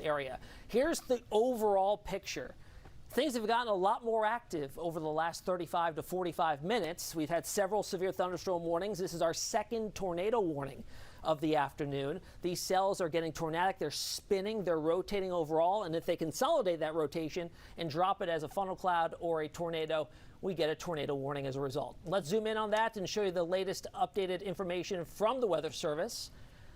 area. Here's the overall picture. Things have gotten a lot more active over the last 35 to 45 minutes. We've had several severe thunderstorm warnings. This is our second tornado warning of the afternoon. These cells are getting tornadic. They're spinning. They're rotating overall. And if they consolidate that rotation and drop it as a funnel cloud or a tornado, we get a tornado warning as a result. Let's zoom in on that and show you the latest updated information from the Weather Service.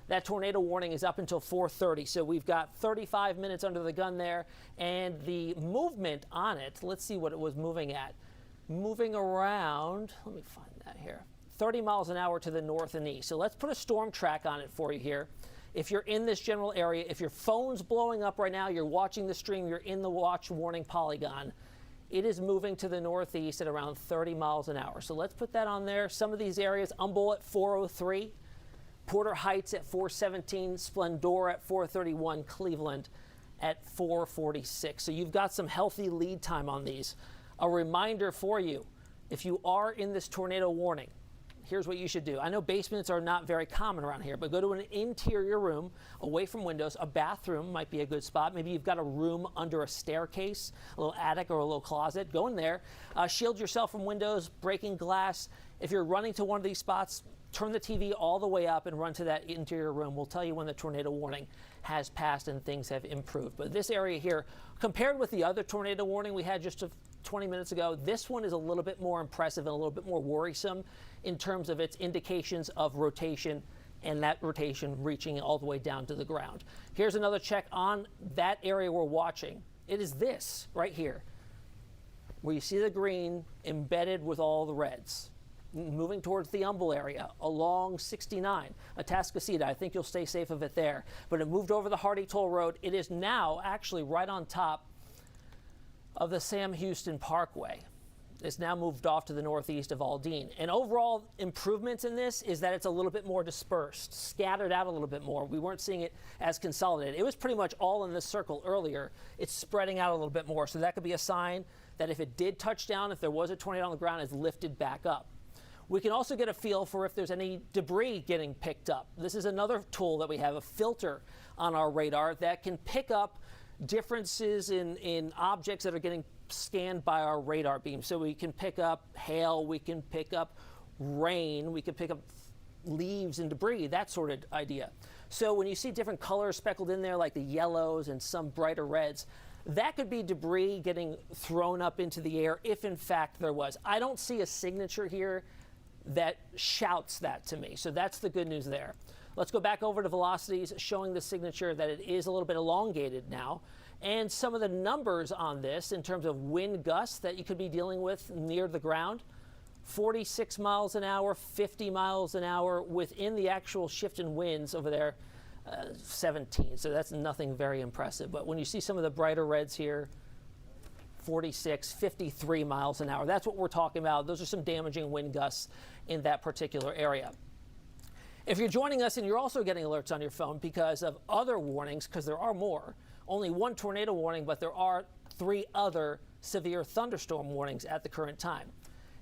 That tornado warning is up until 4:30, so we've got 35 minutes under the gun there, and the movement on it, let's see what it was moving at. Moving around, let me find that here, 30 miles an hour to the north and east. So let's put a storm track on it for you here. If you're in this general area, if your phone's blowing up right now, you're watching the stream, you're in the watch warning polygon, it is moving to the northeast at around 30 miles an hour. So let's put that on there. Some of these areas, Humboldt at 403. Porter Heights at 417, Splendor at 431, Cleveland at 446. So you've got some healthy lead time on these. A reminder for you, if you are in this tornado warning, here's what you should do. I know basements are not very common around here, but go to an interior room away from windows. A bathroom might be a good spot. Maybe you've got a room under a staircase, a little attic or a little closet. Go in there, shield yourself from windows, breaking glass. If you're running to one of these spots, turn the TV all the way up and run to that interior room. We'll tell you when the tornado warning has passed and things have improved. But this area here, compared with the other tornado warning we had just 20 minutes ago, this one is a little bit more impressive and a little bit more worrisome in terms of its indications of rotation and that rotation reaching all the way down to the ground. Here's another check on that area we're watching. It is this right here, where you see the green embedded with all the reds. Moving towards the Humble area along 69, Atascocita. I think you'll stay safe of it there. But it moved over the Hardy Toll Road. It is now actually right on top of the Sam Houston Parkway. It's now moved off to the northeast of Aldine. And overall improvements in this is that it's a little bit more dispersed, scattered out a little bit more. We weren't seeing it as consolidated. It was pretty much all in this circle earlier. It's spreading out a little bit more. So that could be a sign that if it did touch down, if there was a tornado on the ground, it's lifted back up. We can also get a feel for if there's any debris getting picked up. This is another tool that we have, a filter on our radar that can pick up differences in objects that are getting scanned by our radar beam. So we can pick up hail, we can pick up rain, we can pick up leaves and debris, that sort of idea. So when you see different colors speckled in there, like the yellows and some brighter reds, that could be debris getting thrown up into the air if in fact there was. I don't see a signature here that shouts that to me. So that's the good news there. Let's go back over to velocities, showing the signature that it is a little bit elongated now. And some of the numbers on this in terms of wind gusts that you could be dealing with near the ground. 46 miles an hour, 50 miles an hour within the actual shift in winds over there, 17. So that's nothing very impressive. But when you see some of the brighter reds here, 46, 53 miles an hour. That's what we're talking about. Those are some damaging wind gusts in that particular area. If you're joining us and you're also getting alerts on your phone because of other warnings, because there are more, only one tornado warning, but there are 3 other severe thunderstorm warnings at the current time.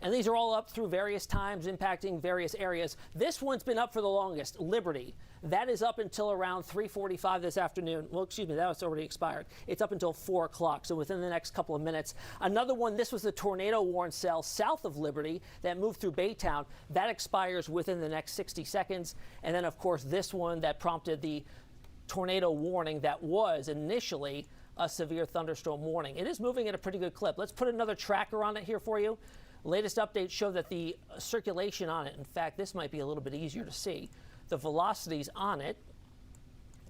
And these are all up through various times, impacting various areas. This one's been up for the longest, Liberty. That is up until around 3:45 this afternoon. Well, excuse me, that was already expired. It's up until 4 o'clock, so within the next couple of minutes. Another one, this was the tornado warn cell south of Liberty that moved through Baytown. That expires within the next 60 seconds. And then, of course, this one that prompted the tornado warning that was initially a severe thunderstorm warning. It is moving at a pretty good clip. Let's put another tracker on it here for you. Latest updates show that the circulation on it, in fact, this might be a little bit easier to see, the velocities on it.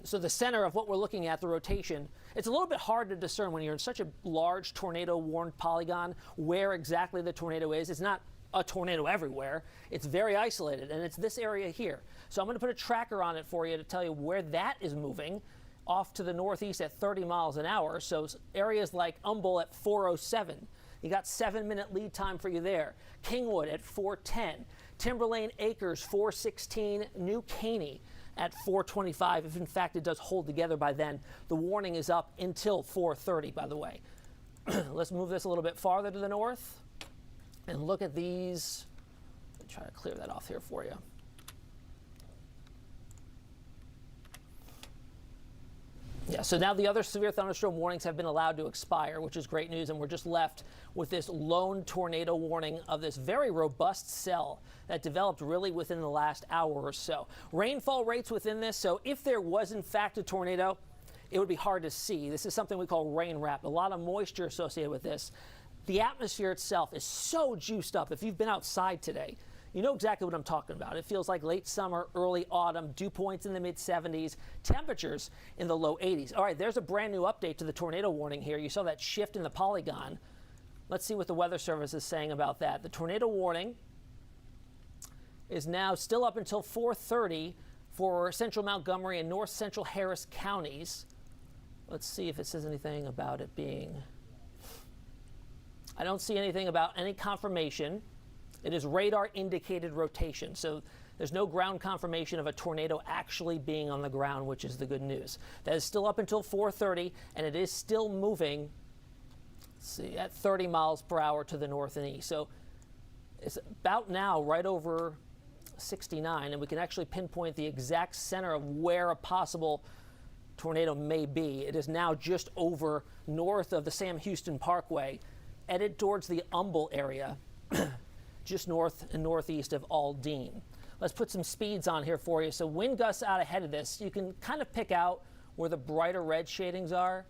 So the center of what we're looking at, the rotation, it's a little bit hard to discern when you're in such a large tornado-warned polygon where exactly the tornado is. It's not a tornado everywhere. It's very isolated, and it's this area here. So I'm going to put a tracker on it for you to tell you where that is moving off to the northeast at 30 miles an hour. So areas like Humboldt at 407. You got 7-minute lead time for you there. Kingwood at 410. Timberlane Acres 416. New Caney at 425. If in fact it does hold together by then. The warning is up until 4:30, by the way. Let's move this a little bit farther to the north and look at these. Let me try to clear that off here for you. Yeah, so now the other severe thunderstorm warnings have been allowed to expire, which is great news, and we're just left with this lone tornado warning of this very robust cell that developed really within the last hour or so. Rainfall rates within this, so if there was in fact a tornado, it would be hard to see. This is something we call rain wrap, a lot of moisture associated with this. The atmosphere itself is so juiced up. If you've been outside today, you know exactly what I'm talking about. It feels like late summer, early autumn, dew points in the mid-70s, temperatures in the low 80s. All right, there's a brand new update to the tornado warning here. You saw that shift in the polygon. Let's see what the Weather Service is saying about that. The tornado warning is now still up until 4:30 for central Montgomery and north central Harris counties. Let's see if it says anything about it being... I don't see anything about any confirmation. It is radar indicated rotation, so there's no ground confirmation of a tornado actually being on the ground, which is the good news. That is still up until 4:30, and it is still moving, let's see, at 30 miles per hour to the north and east. So it's about now right over 69, and we can actually pinpoint the exact center of where a possible tornado may be. It is now just over north of the Sam Houston Parkway, headed towards the Humble area. Just north and northeast of Aldine. Let's put some speeds on here for you. So wind gusts out ahead of this. You can kind of pick out where the brighter red shadings are.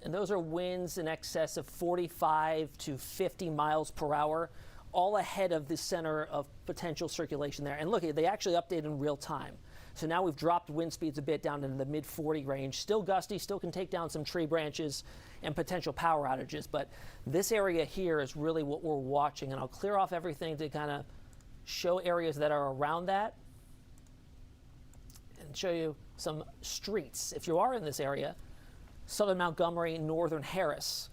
And those are winds in excess of 45 to 50 miles per hour, all ahead of the center of potential circulation there. And look, they actually update in real time. So now we've dropped wind speeds a bit down into the mid 40 range. Still gusty, still can take down some tree branches and potential power outages. But this area here is really what we're watching. And I'll clear off everything to kind of show areas that are around that and show you some streets. If you are in this area, southern Montgomery, northern Harris.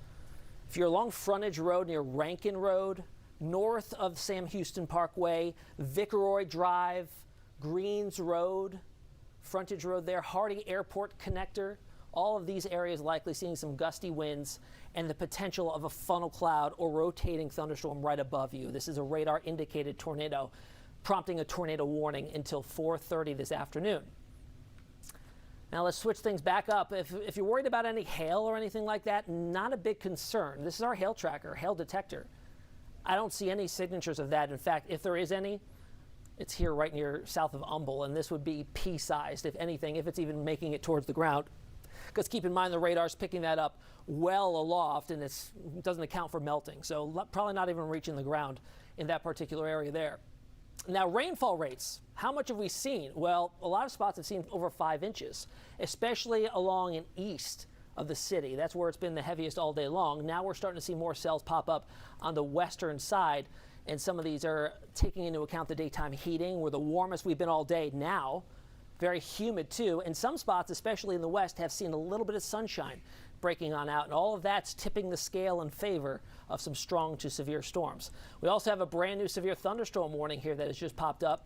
If you're along Frontage Road near Rankin Road, north of Sam Houston Parkway, Vickeroy Drive, Greens Road, Frontage Road there, Hardy Airport Connector, all of these areas likely seeing some gusty winds and the potential of a funnel cloud or rotating thunderstorm right above you. This is a radar indicated tornado, prompting a tornado warning until 4:30 this afternoon. Now let's switch things back up. If you're worried about any hail or anything like that, not a big concern. This is our hail tracker, hail detector. I don't see any signatures of that. In fact, if there is any, it's here right near south of Humble, and this would be pea-sized, if anything, if it's even making it towards the ground. Because keep in mind, the radar's picking that up well aloft, and it doesn't account for melting. So probably not even reaching the ground in that particular area there. Now, rainfall rates, how much have we seen? Well, a lot of spots have seen over 5 inches, especially along and east of the city. That's where it's been the heaviest all day long. Now we're starting to see more cells pop up on the western side, and some of these are taking into account the daytime heating. We're the warmest we've been all day now. Very humid too, and some spots, especially in the west, have seen a little bit of sunshine breaking on out, and all of that's tipping the scale in favor of some strong to severe storms. We also have a brand new severe thunderstorm warning here that has just popped up,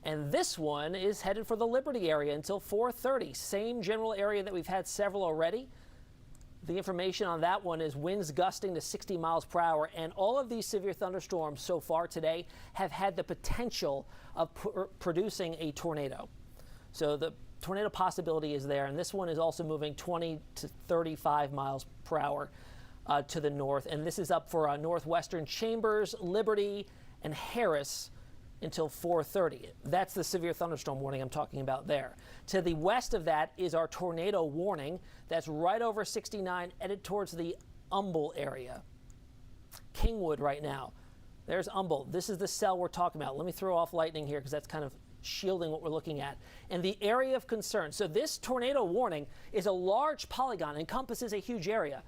and this one is headed for the Liberty area until 4:30. Same general area that we've had several already. The information on that one is winds gusting to 60 miles per hour, and all of these severe thunderstorms so far today have had the potential of producing a tornado. So the tornado possibility is there, and this one is also moving 20 to 35 miles per hour to the north, and this is up for northwestern Chambers, Liberty, and Harris until 4:30. That's the severe thunderstorm warning I'm talking about there. To the west of that is our tornado warning. That's right over 69, headed towards the Humble area. Kingwood right now. There's Humble. This is the cell we're talking about. Let me throw off lightning here because that's kind of shielding what we're looking at. And the area of concern. So this tornado warning is a large polygon, encompasses a huge area.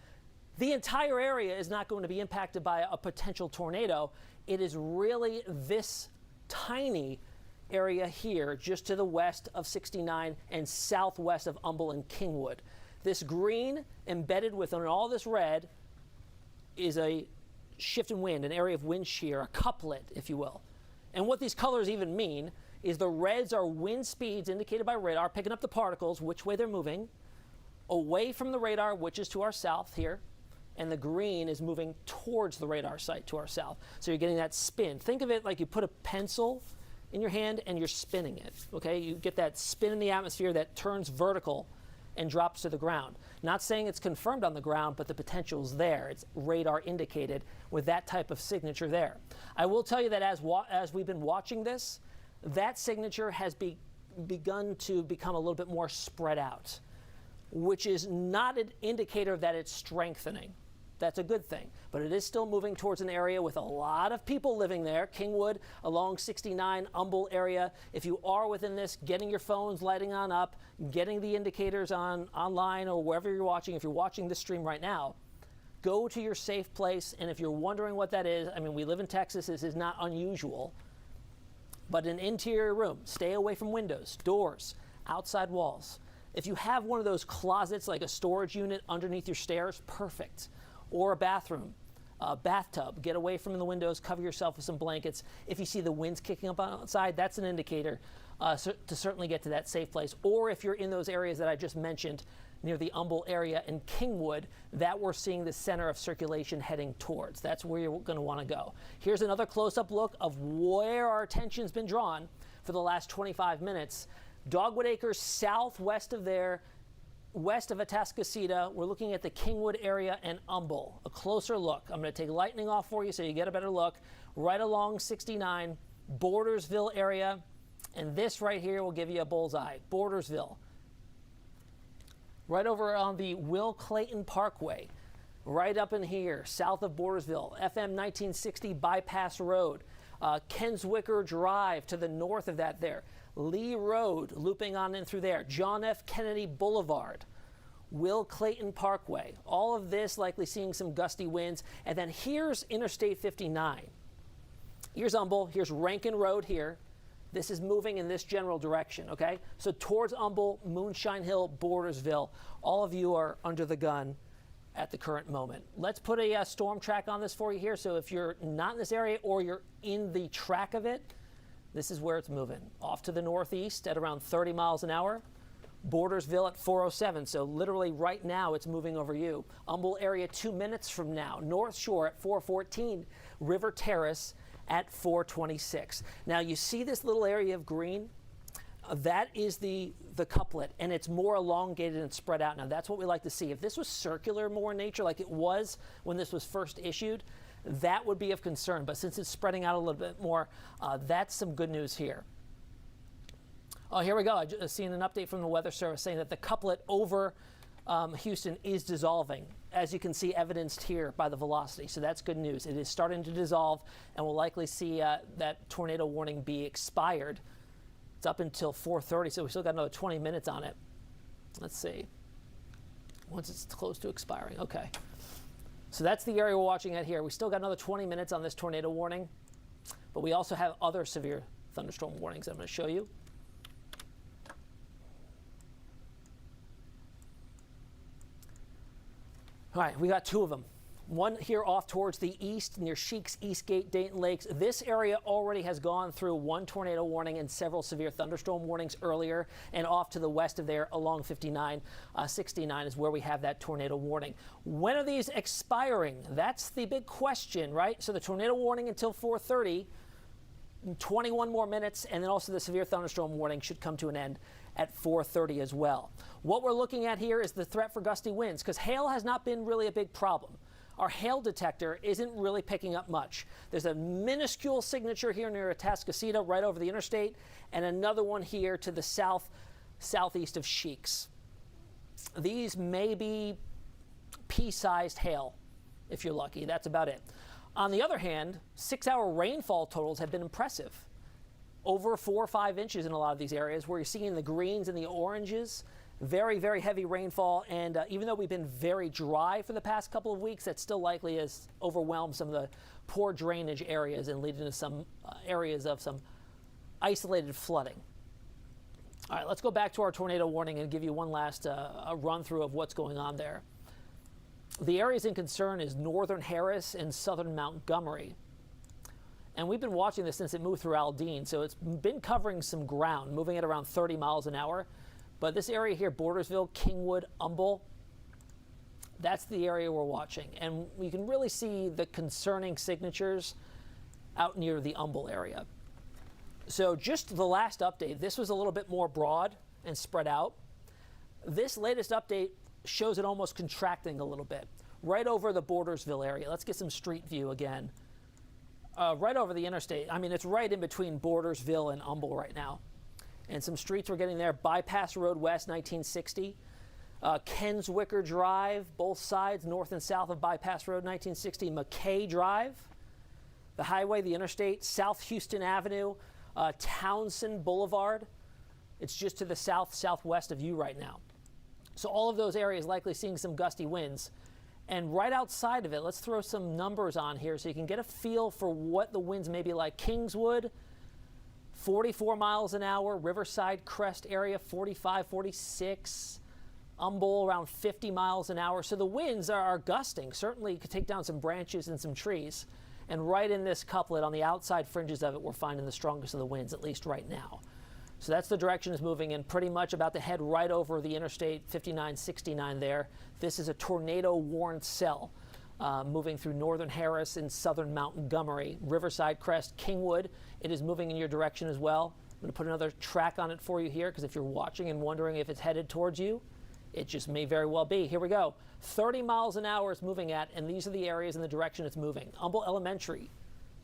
The entire area is not going to be impacted by a potential tornado. It is really this tiny area here just to the west of 69 and southwest of Humble and Kingwood. This green embedded within all this red is a shift in wind, an area of wind shear, a couplet, if you will. And what these colors even mean is the reds are wind speeds indicated by radar, picking up the particles, which way they're moving, away from the radar, which is to our south here, and the green is moving towards the radar site to our south. So you're getting that spin. Think of it like you put a pencil in your hand and you're spinning it, okay? You get that spin in the atmosphere that turns vertical and drops to the ground. Not saying it's confirmed on the ground, but the potential's there. It's radar indicated with that type of signature there. I will tell you that as we've been watching this, that signature has begun to become a little bit more spread out, which is not an indicator that it's strengthening. That's a good thing, but it is still moving towards an area with a lot of people living there. Kingwood along 69, Humble area. If you are within this, getting your phones lighting on up, getting the indicators online or wherever you're watching. If you're watching this stream right now, go to your safe place. And if you're wondering what that is, I mean, we live in Texas. This is not unusual, but an interior room. Stay away from windows, doors, outside walls. If you have one of those closets, like a storage unit underneath your stairs, perfect. Or a bathroom, a bathtub. Get away from the windows, cover yourself with some blankets. If you see the winds kicking up outside, that's an indicator to certainly get to that safe place. Or if you're in those areas that I just mentioned, near the Humble area in Kingwood, that we're seeing the center of circulation heading towards. That's where you're going to want to go. Here's another close-up look of where our attention's been drawn for the last 25 minutes. Dogwood Acres southwest of there, west of Atascocita, we're looking at the Kingwood area and Humble. A closer look. I'm going to take lightning off for you so you get a better look. Right along 69, Bordersville area, and this right here will give you a bullseye. Bordersville. Right over on the Will Clayton Parkway, right up in here, south of Bordersville, FM 1960 Bypass Road, Kenswicker Drive to the north of that there. Lee Road, looping on in through there. John F. Kennedy Boulevard, Will Clayton Parkway. All of this likely seeing some gusty winds. And then here's Interstate 59. Here's Humble. Here's Rankin Road here. This is moving in this general direction, okay? So towards Humble, Moonshine Hill, Bordersville. All of you are under the gun at the current moment. Let's put a storm track on this for you here. So if you're not in this area or you're in the track of it, this is where it's moving. Off to the northeast at around 30 miles an hour. Bordersville at 407. So literally right now it's moving over you. Humble area 2 minutes from now. North Shore at 414. River Terrace at 426. Now you see this little area of green? That is the couplet, and it's more elongated and spread out. Now that's what we like to see. If this was circular more in nature like it was when this was first issued, that would be of concern. But since it's spreading out a little bit more, that's some good news here. Oh, here we go. I just seen an update from the Weather Service saying that the couplet over Houston is dissolving, as you can see evidenced here by the velocity. So that's good news. It is starting to dissolve, and we'll likely see that tornado warning be expired. It's up until 4:30, so we still got another 20 minutes on it. Let's see. Once it's close to expiring. Okay. So that's the area we're watching at here. We still got another 20 minutes on this tornado warning, but we also have other severe thunderstorm warnings I'm going to show you. All right, we got two of them. One here off towards the east near Sheik's, Eastgate, Dayton Lakes. This area already has gone through one tornado warning and several severe thunderstorm warnings earlier, and off to the west of there along 59, 69 is where we have that tornado warning. When are these expiring? That's the big question, right? So the tornado warning until 4:30, 21 more minutes, and then also the severe thunderstorm warning should come to an end at 4:30 as well. What we're looking at here is the threat for gusty winds, because hail has not been really a big problem. Our hail detector isn't really picking up much. There's a minuscule signature here near Atascocita, right over the interstate, and another one here to the southeast of Sheik's. These may be pea-sized hail, if you're lucky. That's about it. On the other hand, 6-hour rainfall totals have been impressive. Over 4 or 5 inches in a lot of these areas, where you're seeing the greens and the oranges. Very, very heavy rainfall, and even though we've been very dry for the past couple of weeks, that still likely has overwhelmed some of the poor drainage areas and leading to some areas of some isolated flooding. All right, let's go back to our tornado warning and give you one last run through of what's going on there. The areas in concern is northern Harris and southern Montgomery. And we've been watching this since it moved through Aldine, so it's been covering some ground, moving at around 30 miles an hour. But this area here, Bordersville, Kingwood, Humble, that's the area we're watching. And we can really see the concerning signatures out near the Humble area. So just the last update, this was a little bit more broad and spread out. This latest update shows it almost contracting a little bit, right over the Bordersville area. Let's get some street view again. Right over the interstate. I mean, it's right in between Bordersville and Humble right now. And some streets we're getting there. Bypass Road West, 1960. Kenswicker Drive, both sides, north and south of Bypass Road, 1960. McKay Drive, the highway, the interstate. South Houston Avenue, Townsend Boulevard. It's just to the southwest of you right now. So all of those areas likely seeing some gusty winds. And right outside of it, let's throw some numbers on here so you can get a feel for what the winds may be like. Kingswood, 44 miles an hour. Riverside Crest area, 45, 46. Humble, around 50 miles an hour. So the winds are gusting. Certainly you could take down some branches and some trees. And right in this couplet, on the outside fringes of it, we're finding the strongest of the winds, at least right now. So that's the direction it's moving in, pretty much about to head right over the Interstate 5969 there. This is a tornado-warned cell moving through northern Harris and southern Montgomery. Riverside Crest, Kingwood, it is moving in your direction as well. I'm going to put another track on it for you here, because if you're watching and wondering if it's headed towards you, it just may very well be. Here we go. 30 miles an hour it's moving at, and these are the areas in the direction it's moving. Humble Elementary,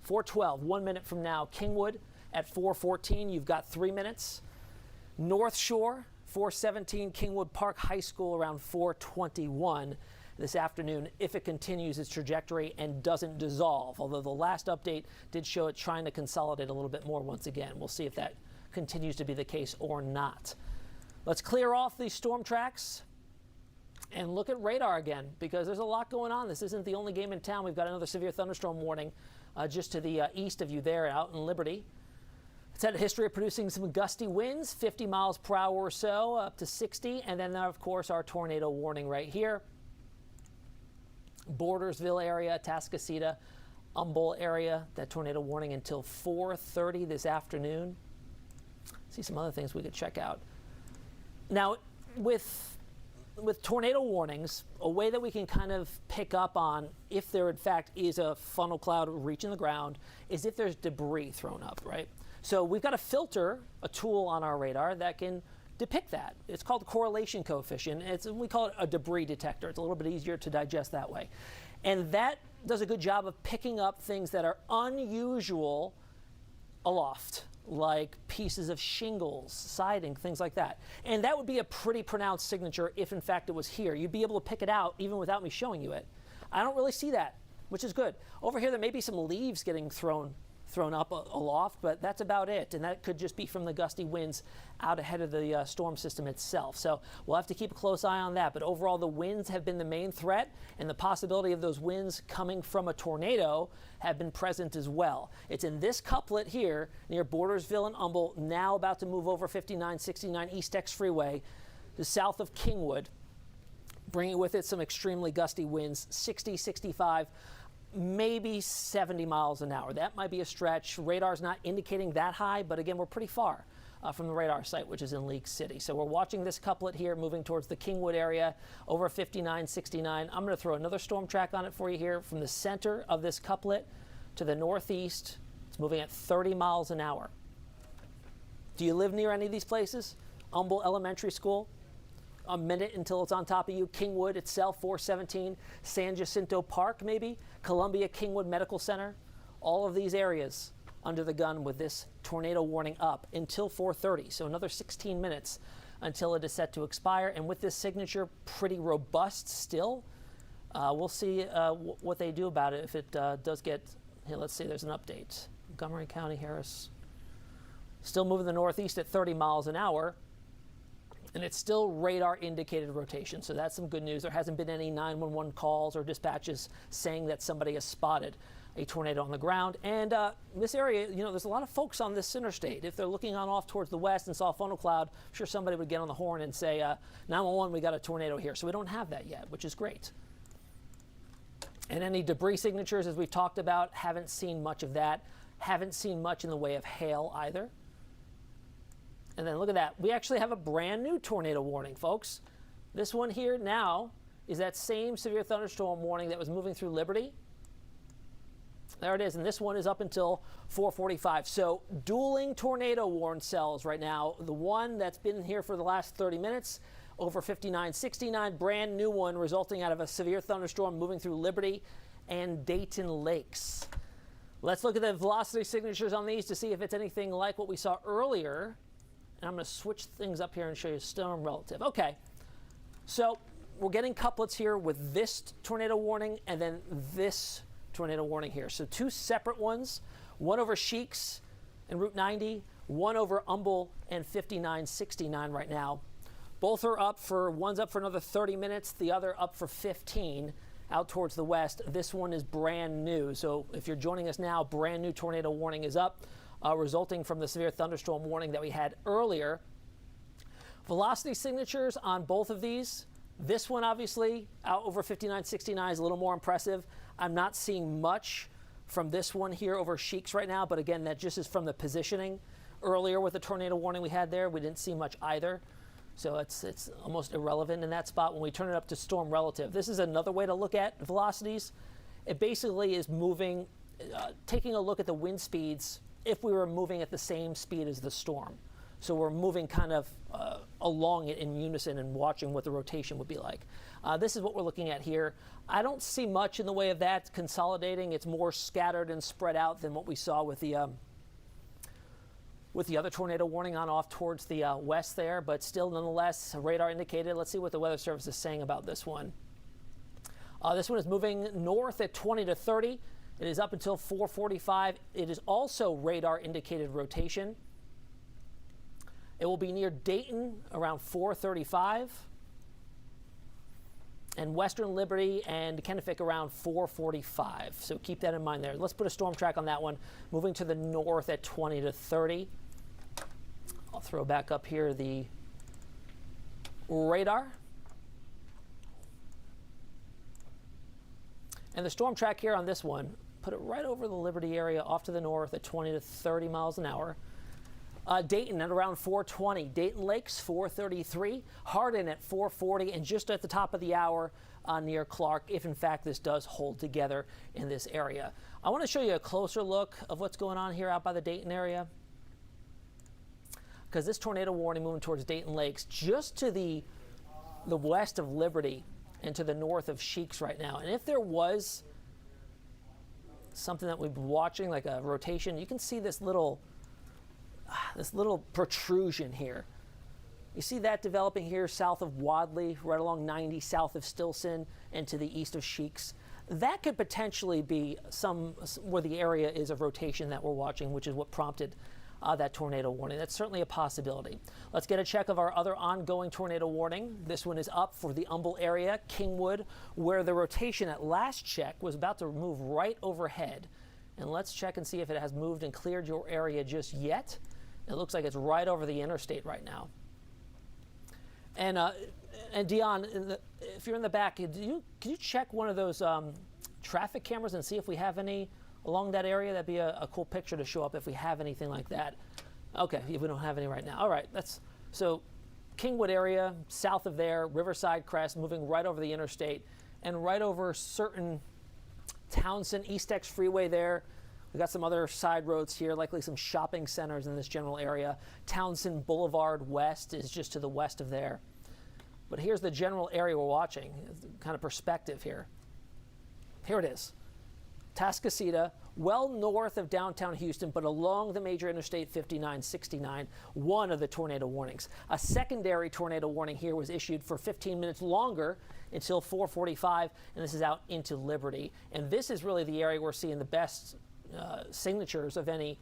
412, 1 minute from now. Kingwood, at 4:14, you've got 3 minutes. North Shore, 4:17, Kingwood Park High School around 4:21 this afternoon, if it continues its trajectory and doesn't dissolve. Although the last update did show it trying to consolidate a little bit more once again. We'll see if that continues to be the case or not. Let's clear off these storm tracks and look at radar again, because there's a lot going on. This isn't the only game in town. We've got another severe thunderstorm warning just to the east of you there out in Liberty. It's had a history of producing some gusty winds, 50 miles per hour or so, up to 60. And then, of course, our tornado warning right here. Bordersville area, Tascasita, Humble area, that tornado warning until 4:30 this afternoon. See some other things we could check out. Now, with tornado warnings, a way that we can kind of pick up on if there, in fact, is a funnel cloud reaching the ground is if there's debris thrown up, right? So we've got a filter, a tool on our radar that can depict that. It's called the correlation coefficient. We call it a debris detector. It's a little bit easier to digest that way. And that does a good job of picking up things that are unusual aloft, like pieces of shingles, siding, things like that. And that would be a pretty pronounced signature if, in fact, it was here. You'd be able to pick it out even without me showing you it. I don't really see that, which is good. Over here, there may be some leaves getting thrown up aloft, but that's about it. And that could just be from the gusty winds out ahead of the storm system itself. So we'll have to keep a close eye on that. But overall, the winds have been the main threat, and the possibility of those winds coming from a tornado have been present as well. It's in this couplet here near Bordersville and Humble, now about to move over 5969 East X Freeway to south of Kingwood, bringing with it some extremely gusty winds, 60, 65, maybe 70 miles an hour. That might be a stretch. Radar's not indicating that high, but again, we're pretty far from the radar site, which is in League City. So we're watching this couplet here moving towards the Kingwood area over 5969. I'm going to throw another storm track on it for you here from the center of this couplet to the northeast. It's moving at 30 miles an hour. Do you live near any of these places? Humble Elementary School, a minute until it's on top of you. Kingwood itself, 417. San Jacinto Park, maybe. Columbia Kingwood Medical Center. All of these areas under the gun with this tornado warning up until 4:30. So another 16 minutes until it is set to expire. And with this signature pretty robust still, we'll see what they do about it if it does get, here, let's see, there's an update. Montgomery County, Harris. Still moving the northeast at 30 miles an hour. And it's still radar indicated rotation, so that's some good news. There hasn't been any 911 calls or dispatches saying that somebody has spotted a tornado on the ground. And this area, you know, there's a lot of folks on this interstate. If they're looking on off towards the west and saw a funnel cloud, I'm sure somebody would get on the horn and say, 911, we got a tornado here. So we don't have that yet, which is great. And any debris signatures, as we've talked about, haven't seen much of that. Haven't seen much in the way of hail either. And then look at that. We actually have a brand new tornado warning, folks. This one here now is that same severe thunderstorm warning that was moving through Liberty. There it is. And this one is up until 4:45. So dueling tornado warn cells right now. The one that's been here for the last 30 minutes over 59, 69, brand new one resulting out of a severe thunderstorm moving through Liberty and Dayton Lakes. Let's look at the velocity signatures on these to see if it's anything like what we saw earlier. And I'm going to switch things up here and show you storm relative. Okay, so we're getting couplets here with this tornado warning and then this tornado warning here. So two separate ones, one over Sheiks and Route 90, one over Humble and 5969 right now. Both are up for, one's up for another 30 minutes, the other up for 15 out towards the west. This one is brand new. So if you're joining us now, brand new tornado warning is up, resulting from the severe thunderstorm warning that we had earlier. Velocity signatures on both of these. This one obviously out over 5969 is a little more impressive. I'm not seeing much from this one here over Sheiks right now, but again, that just is from the positioning. Earlier with the tornado warning we had there, we didn't see much either. So it's almost irrelevant in that spot when we turn it up to storm relative. This is another way to look at velocities. It basically is moving, taking a look at the wind speeds if we were moving at the same speed as the storm. So we're moving kind of along it in unison and watching what the rotation would be like. This is what we're looking at here. I don't see much in the way of that consolidating. It's more scattered and spread out than what we saw with the other tornado warning on off towards the west there, but still nonetheless radar indicated. Let's see what the Weather Service is saying about this one. This one is moving north at 20 to 30. It is up until 4:45. It is also radar indicated rotation. It will be near Dayton around 4:35 and Western Liberty and Kennefic around 4:45. So keep that in mind there. Let's put a storm track on that one. Moving to the north at 20 to 30. I'll throw back up here the radar. And the storm track here on this one, put it right over the Liberty area off to the north at 20 to 30 miles an hour. Dayton at around 4:20. Dayton Lakes 4:33. Hardin at 4:40 and just at the top of the hour near Clark, if in fact this does hold together in this area. I want to show you a closer look of what's going on here out by the Dayton area, because this tornado warning moving towards Dayton Lakes just to the west of Liberty and to the north of Sheiks right now. And if there was something that we've been watching, like a rotation, you can see this little protrusion here. You see that developing here south of Wadley, right along 90, south of Stilson, and to the east of Sheiks. That could potentially be where the area is of rotation that we're watching, which is what prompted that tornado warning. That's certainly a possibility. Let's get a check of our other ongoing tornado warning. This one is up for the Humble area, Kingwood, where the rotation at last check was about to move right overhead. And let's check and see if it has moved and cleared your area just yet. It looks like it's right over the interstate right now. And Dion, if you're in the back, can you check one of those traffic cameras and see if we have any along that area? That'd be a cool picture to show up if we have anything like that. Okay, we don't have any right now. All right, so Kingwood area, south of there, Riverside Crest, moving right over the interstate and right over certain Townsend, East X Freeway there. We've got some other side roads here, likely some shopping centers in this general area. Townsend Boulevard West is just to the west of there. But here's the general area we're watching, kind of perspective here. Here it is. Tascasita, well north of downtown Houston, but along the major interstate 5969, one of the tornado warnings. A secondary tornado warning here was issued for 15 minutes longer until 4:45, and this is out into Liberty. And this is really the area we're seeing the best signatures of any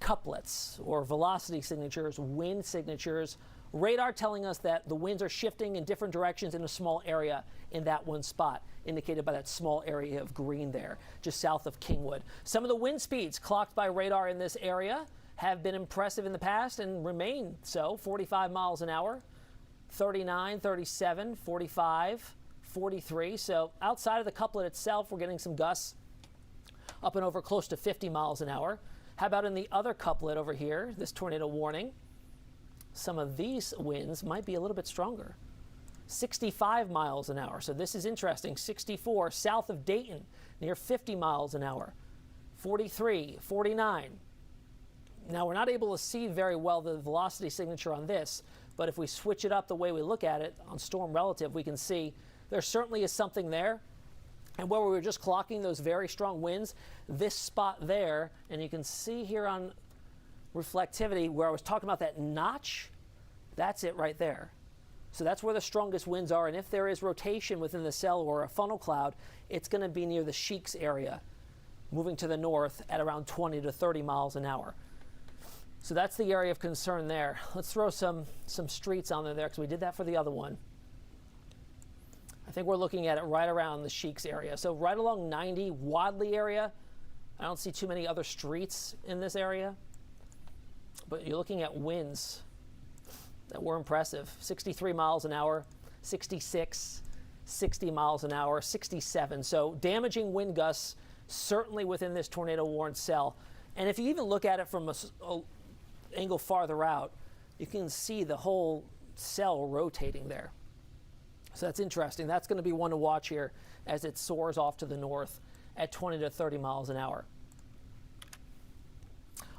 couplets or velocity signatures, wind signatures. Radar telling us that the winds are shifting in different directions in a small area in that one spot, indicated by that small area of green there, just south of Kingwood. Some of the wind speeds clocked by radar in this area have been impressive in the past and remain so. 45 miles an hour, 39, 37, 45, 43. So outside of the couplet itself, we're getting some gusts up and over close to 50 miles an hour. How about in the other couplet over here, this tornado warning? Some of these winds might be a little bit stronger. 65 miles an hour. So this is interesting. 64 south of Dayton, near 50 miles an hour. 43, 49. Now we're not able to see very well the velocity signature on this, But if we switch it up the way we look at it on storm relative, we can see there certainly is something there. And where we were just clocking those very strong winds, this spot there, and you can see here on reflectivity where I was talking about that notch, that's it right there. So that's where the strongest winds are. And if there is rotation within the cell or a funnel cloud, it's going to be near the Sheiks area, moving to the north at around 20 to 30 miles an hour. So that's the area of concern there. Let's throw some streets on there because we did that for the other one. I think we're looking at it right around the Sheiks area. So right along 90, Wadley area. I don't see too many other streets in this area. But you're looking at winds that were impressive. 63 miles an hour, 66, 60 miles an hour, 67. So damaging wind gusts certainly within this tornado warned cell. And if you even look at it from an angle farther out, you can see the whole cell rotating there. So that's interesting. That's going to be one to watch here as it soars off to the north at 20 to 30 miles an hour.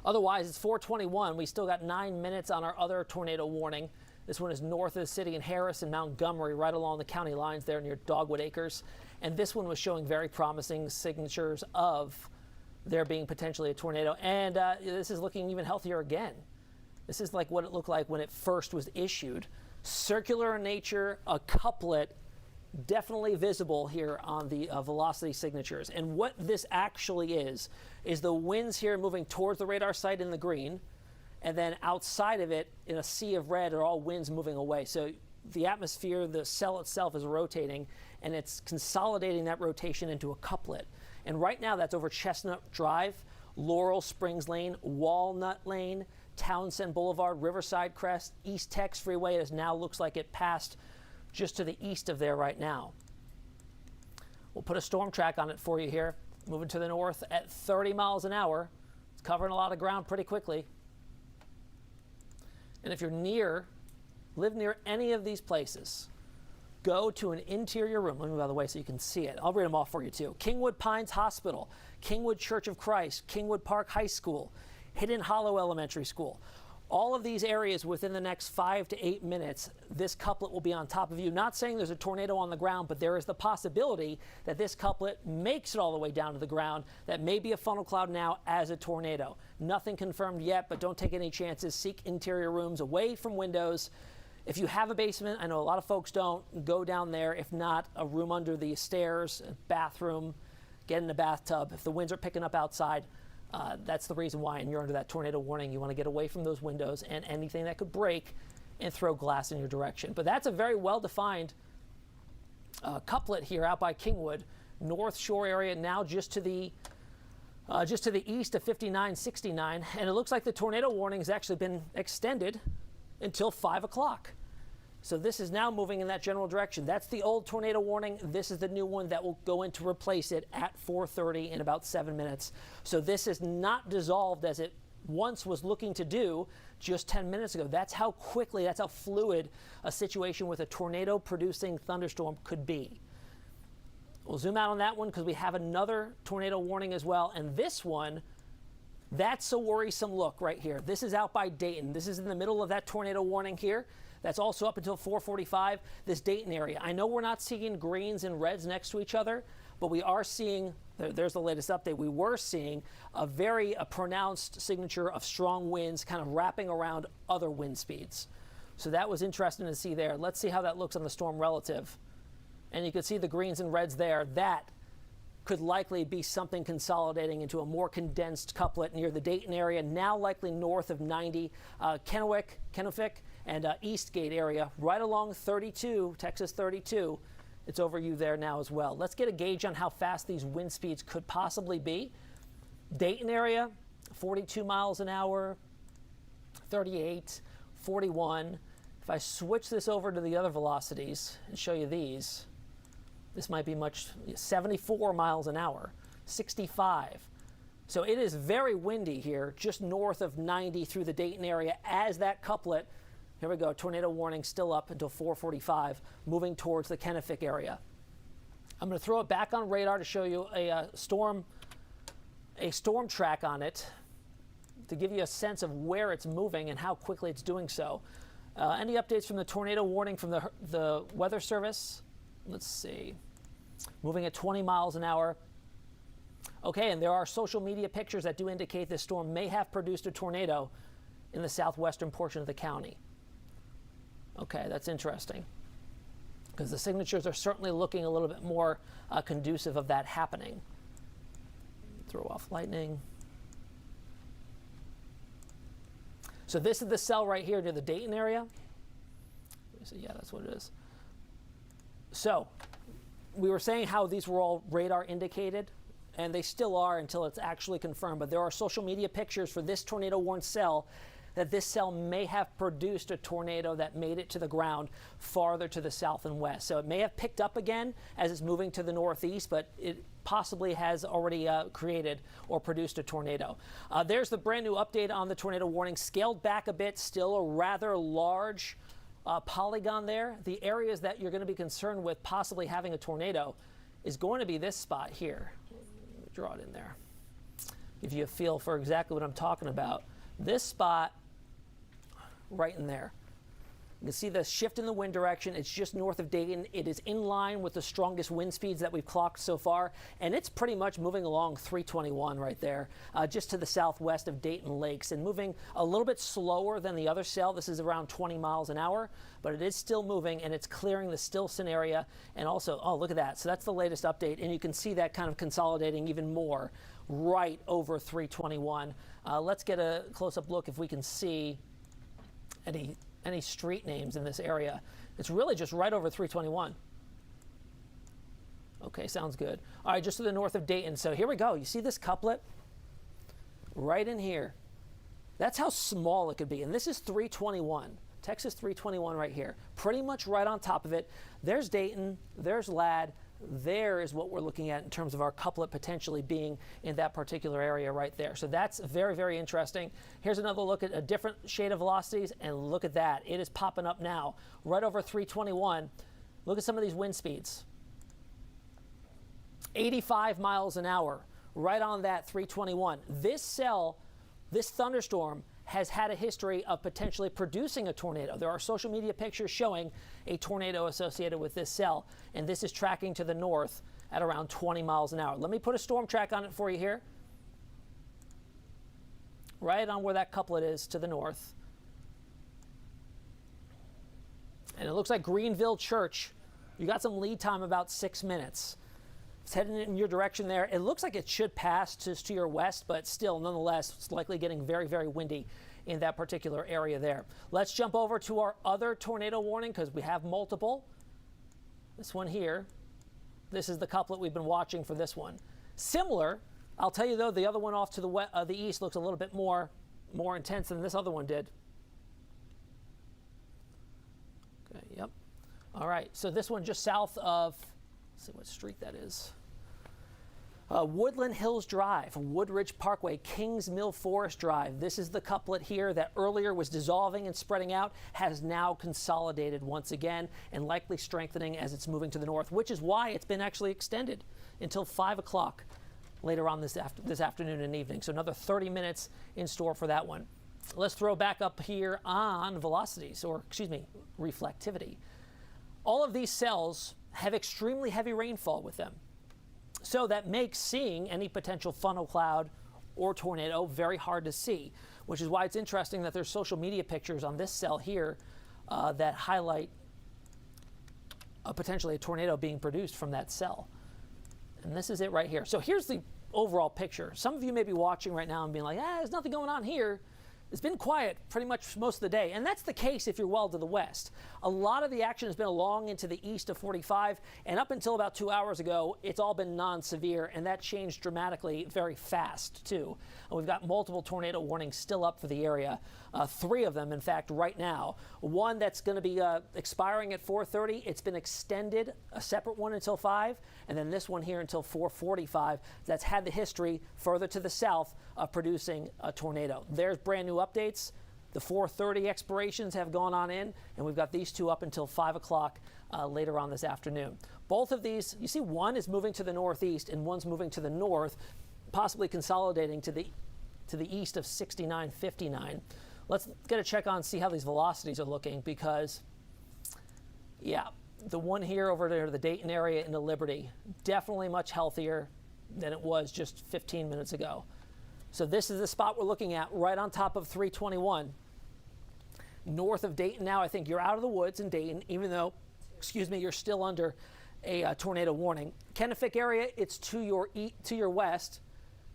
Otherwise, it's 4:21. We still got 9 minutes on our other tornado warning. This one is north of the city in Harris and Montgomery, right along the county lines there near Dogwood Acres. And this one was showing very promising signatures of there being potentially a tornado. And this is looking even healthier again. This is like what it looked like when it first was issued. Circular in nature, a couplet, definitely visible here on the velocity signatures. And what this actually is the winds here moving towards the radar site in the green, and then outside of it in a sea of red are all winds moving away. So the atmosphere, the cell itself is rotating, and it's consolidating that rotation into a couplet. And right now that's over Chestnut Drive, Laurel Springs Lane, Walnut Lane, Townsend Boulevard, Riverside Crest, East Tex Freeway. It now looks like it passed just to the east of there right now. We'll put a storm track on it for you here. Moving to the north at 30 miles an hour. It's covering a lot of ground pretty quickly. And if you're live near any of these places, go to an interior room. Let me move out of the way so you can see it. I'll read them off for you too. Kingwood Pines Hospital, Kingwood Church of Christ, Kingwood Park High School, Hidden Hollow Elementary School. All of these areas within the next 5 to 8 minutes, this couplet will be on top of you. Not saying there's a tornado on the ground, but there is the possibility that this couplet makes it all the way down to the ground. That may be a funnel cloud now as a tornado. Nothing confirmed yet, but don't take any chances. Seek interior rooms away from windows. If you have a basement, I know a lot of folks don't, go down there. If not, a room under the stairs, a bathroom, get in a bathtub. If the winds are picking up outside, that's the reason why, and you're under that tornado warning. You want to get away from those windows and anything that could break and throw glass in your direction. But that's a very well-defined couplet here out by Kingwood, North Shore area, now just to the east of 5969, and it looks like the tornado warning has actually been extended until 5 o'clock. So this is now moving in that general direction. That's the old tornado warning. This is the new one that will go in to replace it at 4:30 in about 7 minutes. So this is not dissolved as it once was looking to do just 10 minutes ago. That's how quickly, that's how fluid a situation with a tornado-producing thunderstorm could be. We'll zoom out on that one because we have another tornado warning as well. And this one, that's a worrisome look right here. This is out by Dayton. This is in the middle of that tornado warning here. That's also up until 4:45, this Dayton area. I know we're not seeing greens and reds next to each other, but we are seeing, there's the latest update, we were seeing a very pronounced signature of strong winds kind of wrapping around other wind speeds. So that was interesting to see there. Let's see how that looks on the storm relative. And you can see the greens and reds there. That could likely be something consolidating into a more condensed couplet near the Dayton area, now likely north of 90, Kennewick, and Eastgate area, right along 32, Texas 32. It's over you there now as well. Let's get a gauge on how fast these wind speeds could possibly be. Dayton area, 42 miles an hour, 38, 41. If I switch this over to the other velocities and show you these, this might be 74 miles an hour, 65. So it is very windy here, just north of 90 through the Dayton area as that couplet. Here we go, tornado warning still up until 4:45, moving towards the Kennewick area. I'm going to throw it back on radar to show you a storm track on it to give you a sense of where it's moving and how quickly it's doing so. Any updates from the tornado warning from the Weather Service? Let's see. Moving at 20 miles an hour. Okay, and there are social media pictures that do indicate this storm may have produced a tornado in the southwestern portion of the county. Okay, that's interesting, because the signatures are certainly looking a little bit more conducive of that happening. Throw off lightning. So this is the cell right here near the Dayton area. So yeah, that's what it is. So we were saying how these were all radar indicated, and they still are until it's actually confirmed. But there are social media pictures for this tornado-warned cell that this cell may have produced a tornado that made it to the ground farther to the south and west. So it may have picked up again as it's moving to the northeast, but it possibly has already created or produced a tornado. There's the brand new update on the tornado warning, scaled back a bit, still a rather large polygon there. The areas that you're going to be concerned with possibly having a tornado is going to be this spot here. Let me draw it in there. Give you a feel for exactly what I'm talking about. This spot right in there. You can see the shift in the wind direction. It's just north of Dayton. It is in line with the strongest wind speeds that we've clocked so far, and it's pretty much moving along 321 right there, just to the southwest of Dayton Lakes, and moving a little bit slower than the other cell. This is around 20 miles an hour, but it is still moving, and it's clearing the Stilson area. And also, oh, look at that. So that's the latest update, and you can see that kind of consolidating even more right over 321. Let's get a close-up look if we can see any street names in this area. It's really just right over 321. Okay, sounds good. All right, just to the north of Dayton. So here we go. You see this couplet? Right in here. That's how small it could be. And this is 321. Texas 321 right here. Pretty much right on top of it. There's Dayton. There's Ladd. There is what we're looking at in terms of our couplet potentially being in that particular area right there. So that's very, very interesting. Here's another look at a different shade of velocities, and look at that. It is popping up now right over 321. Look at some of these wind speeds. 85 miles an hour, right on that 321. This cell, this thunderstorm, has had a history of potentially producing a tornado. There are social media pictures showing a tornado associated with this cell, and this is tracking to the north at around 20 miles an hour. Let me put a storm track on it for you here. Right on where that couplet is to the north. And it looks like Greenville Church. You got some lead time, about 6 minutes. It's heading in your direction there. It looks like it should pass just to your west, but still, nonetheless, it's likely getting very, very windy in that particular area there. Let's jump over to our other tornado warning, because we have multiple. This one here. This is the couplet we've been watching for this one. Similar. I'll tell you, though, the other one off to the east looks a little bit more intense than this other one did. Okay, yep. All right, so this one just south of, let's see what street that is. Woodland Hills Drive, Woodridge Parkway, Kings Mill Forest Drive. This is the couplet here that earlier was dissolving and spreading out, has now consolidated once again and likely strengthening as it's moving to the north, which is why it's been actually extended until 5 o'clock later on this afternoon and evening. So another 30 minutes in store for that one. Let's throw back up here on velocities, or excuse me, reflectivity. All of these cells have extremely heavy rainfall with them. So that makes seeing any potential funnel cloud or tornado very hard to see, which is why it's interesting that there's social media pictures on this cell here that highlight potentially a tornado being produced from that cell. And this is it right here. So here's the overall picture. Some of you may be watching right now and being like, there's nothing going on here. It's been quiet pretty much most of the day, and that's the case if you're well to the west. A lot of the action has been along into the east of 45, and up until about 2 hours ago, it's all been non-severe, and that changed dramatically very fast, too. And we've got multiple tornado warnings still up for the area, 3 of them, in fact, right now. One that's going to be expiring at 4:30. It's been extended, a separate one until 5, and then this one here until 4:45. That's had the history further to the south of producing a tornado. There's brand new updates. The 4:30 expirations have gone on in, and we've got these 2 up until 5 o'clock later on this afternoon. Both of these, you see, one is moving to the northeast and one's moving to the north, possibly consolidating to the east of 6959. Let's get a check on, see how these velocities are looking, because, yeah, the one here over there, the Dayton area into Liberty, definitely much healthier than it was just 15 minutes ago. So this is the spot we're looking at, right on top of 321. North of Dayton now, I think you're out of the woods in Dayton, even though, excuse me, you're still under a tornado warning. Kennefic area, it's to your west,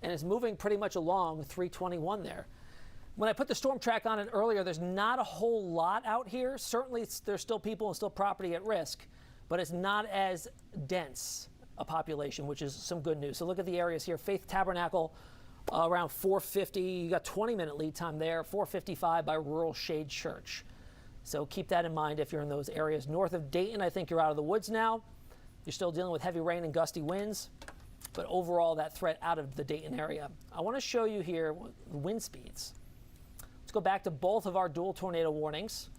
and it's moving pretty much along 321 there. When I put the storm track on it earlier, there's not a whole lot out here. Certainly, there's still people and still property at risk, but it's not as dense a population, which is some good news. So look at the areas here. Faith Tabernacle, around 450. You got 20-minute lead time there. 455 by Rural Shade Church. So keep that in mind if you're in those areas. North of Dayton, I think you're out of the woods now. You're still dealing with heavy rain and gusty winds, but overall that threat out of the Dayton area. I want to show you here the wind speeds. Let's go back to both of our dual tornado warnings.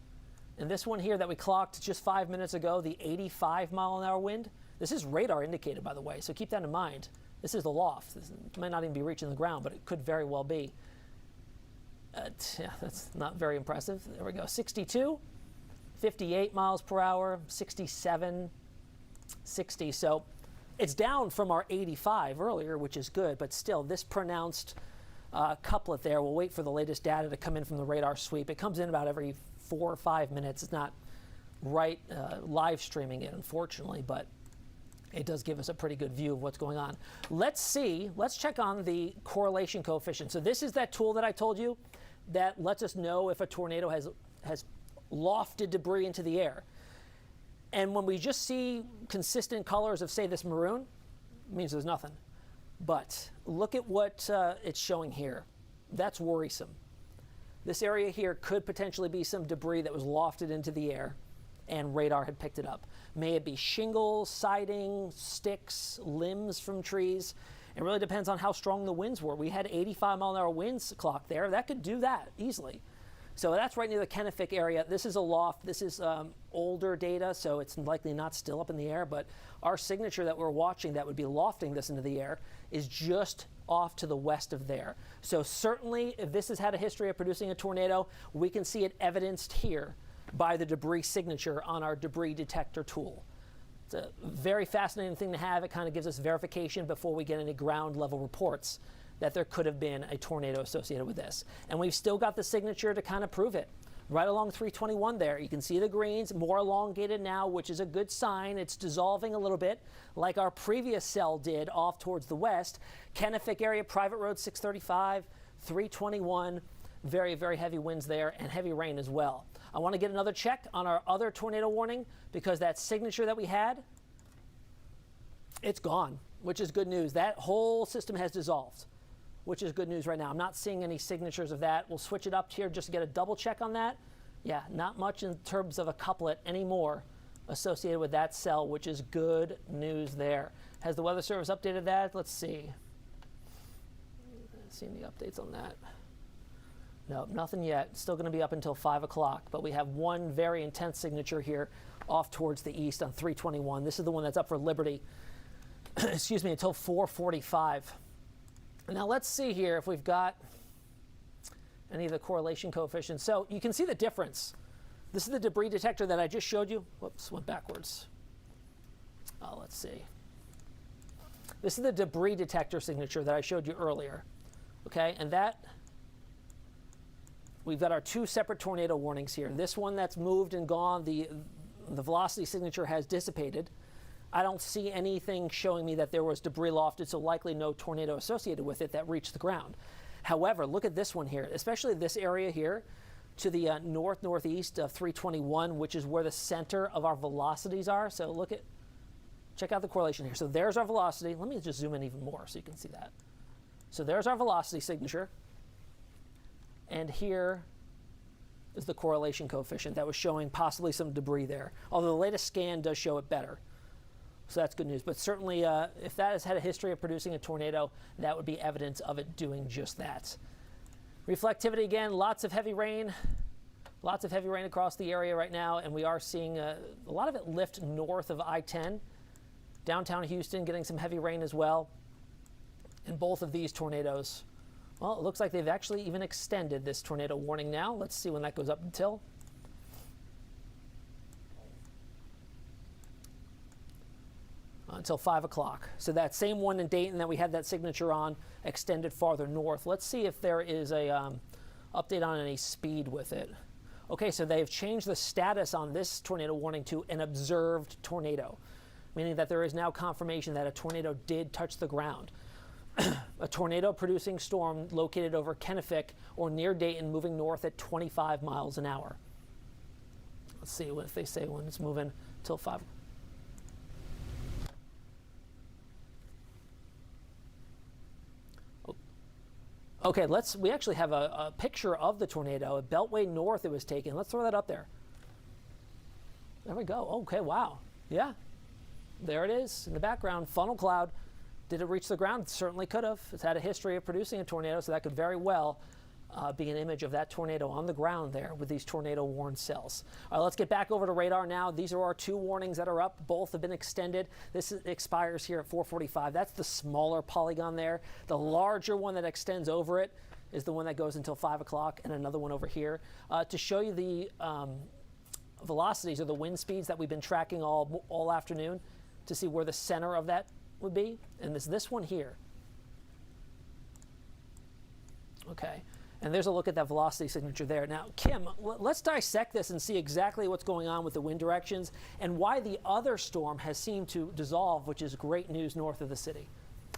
And this one here that we clocked just 5 minutes ago, the 85-mile-an-hour wind. This is radar indicated, by the way, so keep that in mind. This is the loft. This might not even be reaching the ground, but it could very well be. Yeah, that's not very impressive. There we go. 62, 58 miles per hour, 67, 60. So it's down from our 85 earlier, which is good, but still this pronounced couplet there. We'll wait for the latest data to come in from the radar sweep. It comes in about every 4 or 5 minutes. It's not right live streaming it, unfortunately, but it does give us a pretty good view of what's going on. Let's check on the correlation coefficient. So this is that tool that I told you that lets us know if a tornado has lofted debris into the air. And when we just see consistent colors of, say, this maroon, it means there's nothing. But look at what it's showing here. That's worrisome. This area here could potentially be some debris that was lofted into the air and radar had picked it up. May it be shingles, siding, sticks, limbs from trees. It really depends on how strong the winds were. We had 85-mile-an-hour winds clocked there. That could do that easily. So that's right near the Kennefic area. This is a loft. This is older data, so it's likely not still up in the air. But our signature that we're watching that would be lofting this into the air is just off to the west of there. So certainly, if this has had a history of producing a tornado, we can see it evidenced here by the debris signature on our debris detector tool. It's a very fascinating thing to have. It kind of gives us verification before we get any ground level reports that there could have been a tornado associated with this. And we've still got the signature to kind of prove it. Right along 321 there, you can see the greens, more elongated now, which is a good sign. It's dissolving a little bit, like our previous cell did off towards the west. Kennefic area, private road 635, 321, very, very heavy winds there and heavy rain as well. I want to get another check on our other tornado warning because that signature that we had, it's gone, which is good news. That whole system has dissolved, which is good news right now. I'm not seeing any signatures of that. We'll switch it up here just to get a double check on that. Yeah, not much in terms of a couplet anymore associated with that cell, which is good news there. Has the Weather Service updated that? Let's see. See any updates on that? No, nothing yet. Still going to be up until 5 o'clock, but we have one very intense signature here off towards the east on 321. This is the one that's up for Liberty, excuse me, until 4:45. Now let's see here if we've got any of the correlation coefficients. So you can see the difference. This is the debris detector that I just showed you. Whoops, went backwards. Oh, let's see. This is the debris detector signature that I showed you earlier. Okay, and that, we've got our two separate tornado warnings here. This one that's moved and gone, the velocity signature has dissipated. I don't see anything showing me that there was debris lofted, so likely no tornado associated with it that reached the ground. However, look at this one here, especially this area here to the northeast of 321, which is where the center of our velocities are. So check out the correlation here. So there's our velocity. Let me just zoom in even more so you can see that. So there's our velocity signature. And here is the correlation coefficient that was showing possibly some debris there. Although the latest scan does show it better. So that's good news. But certainly, if that has had a history of producing a tornado, that would be evidence of it doing just that. Reflectivity again, lots of heavy rain. Lots of heavy rain across the area right now. And we are seeing a lot of it lift north of I-10. Downtown Houston getting some heavy rain as well. And both of these tornadoes Well, it looks like they've actually even extended this tornado warning now. Let's see when that goes up until 5 o'clock. So that same one in Dayton that we had that signature on extended farther north. Let's see if there is a update on any speed with it. Okay, so they've changed the status on this tornado warning to an observed tornado, meaning that there is now confirmation that a tornado did touch the ground. A tornado-producing storm located over Kennefic or near Dayton, moving north at 25 miles an hour. Let's see what if they say when it's moving till 5. Okay, we actually have a picture of the tornado, a beltway north it was taken. Let's throw that up there. There we go. Okay, wow. Yeah, there it is in the background, funnel cloud. Did it reach the ground? It certainly could have. It's had a history of producing a tornado, so that could very well be an image of that tornado on the ground there with these tornado warn cells. All right, let's get back over to radar now. These are our 2 warnings that are up. Both have been extended. This expires here at 4:45. That's the smaller polygon there. The larger one that extends over it is the one that goes until 5 o'clock, and another one over here. To show you the velocities or the wind speeds that we've been tracking all afternoon to see where the center of that would be, and this one here. Okay. And there's a look at that velocity signature there. Now, Kim, let's dissect this and see exactly what's going on with the wind directions and why the other storm has seemed to dissolve, which is great news north of the city.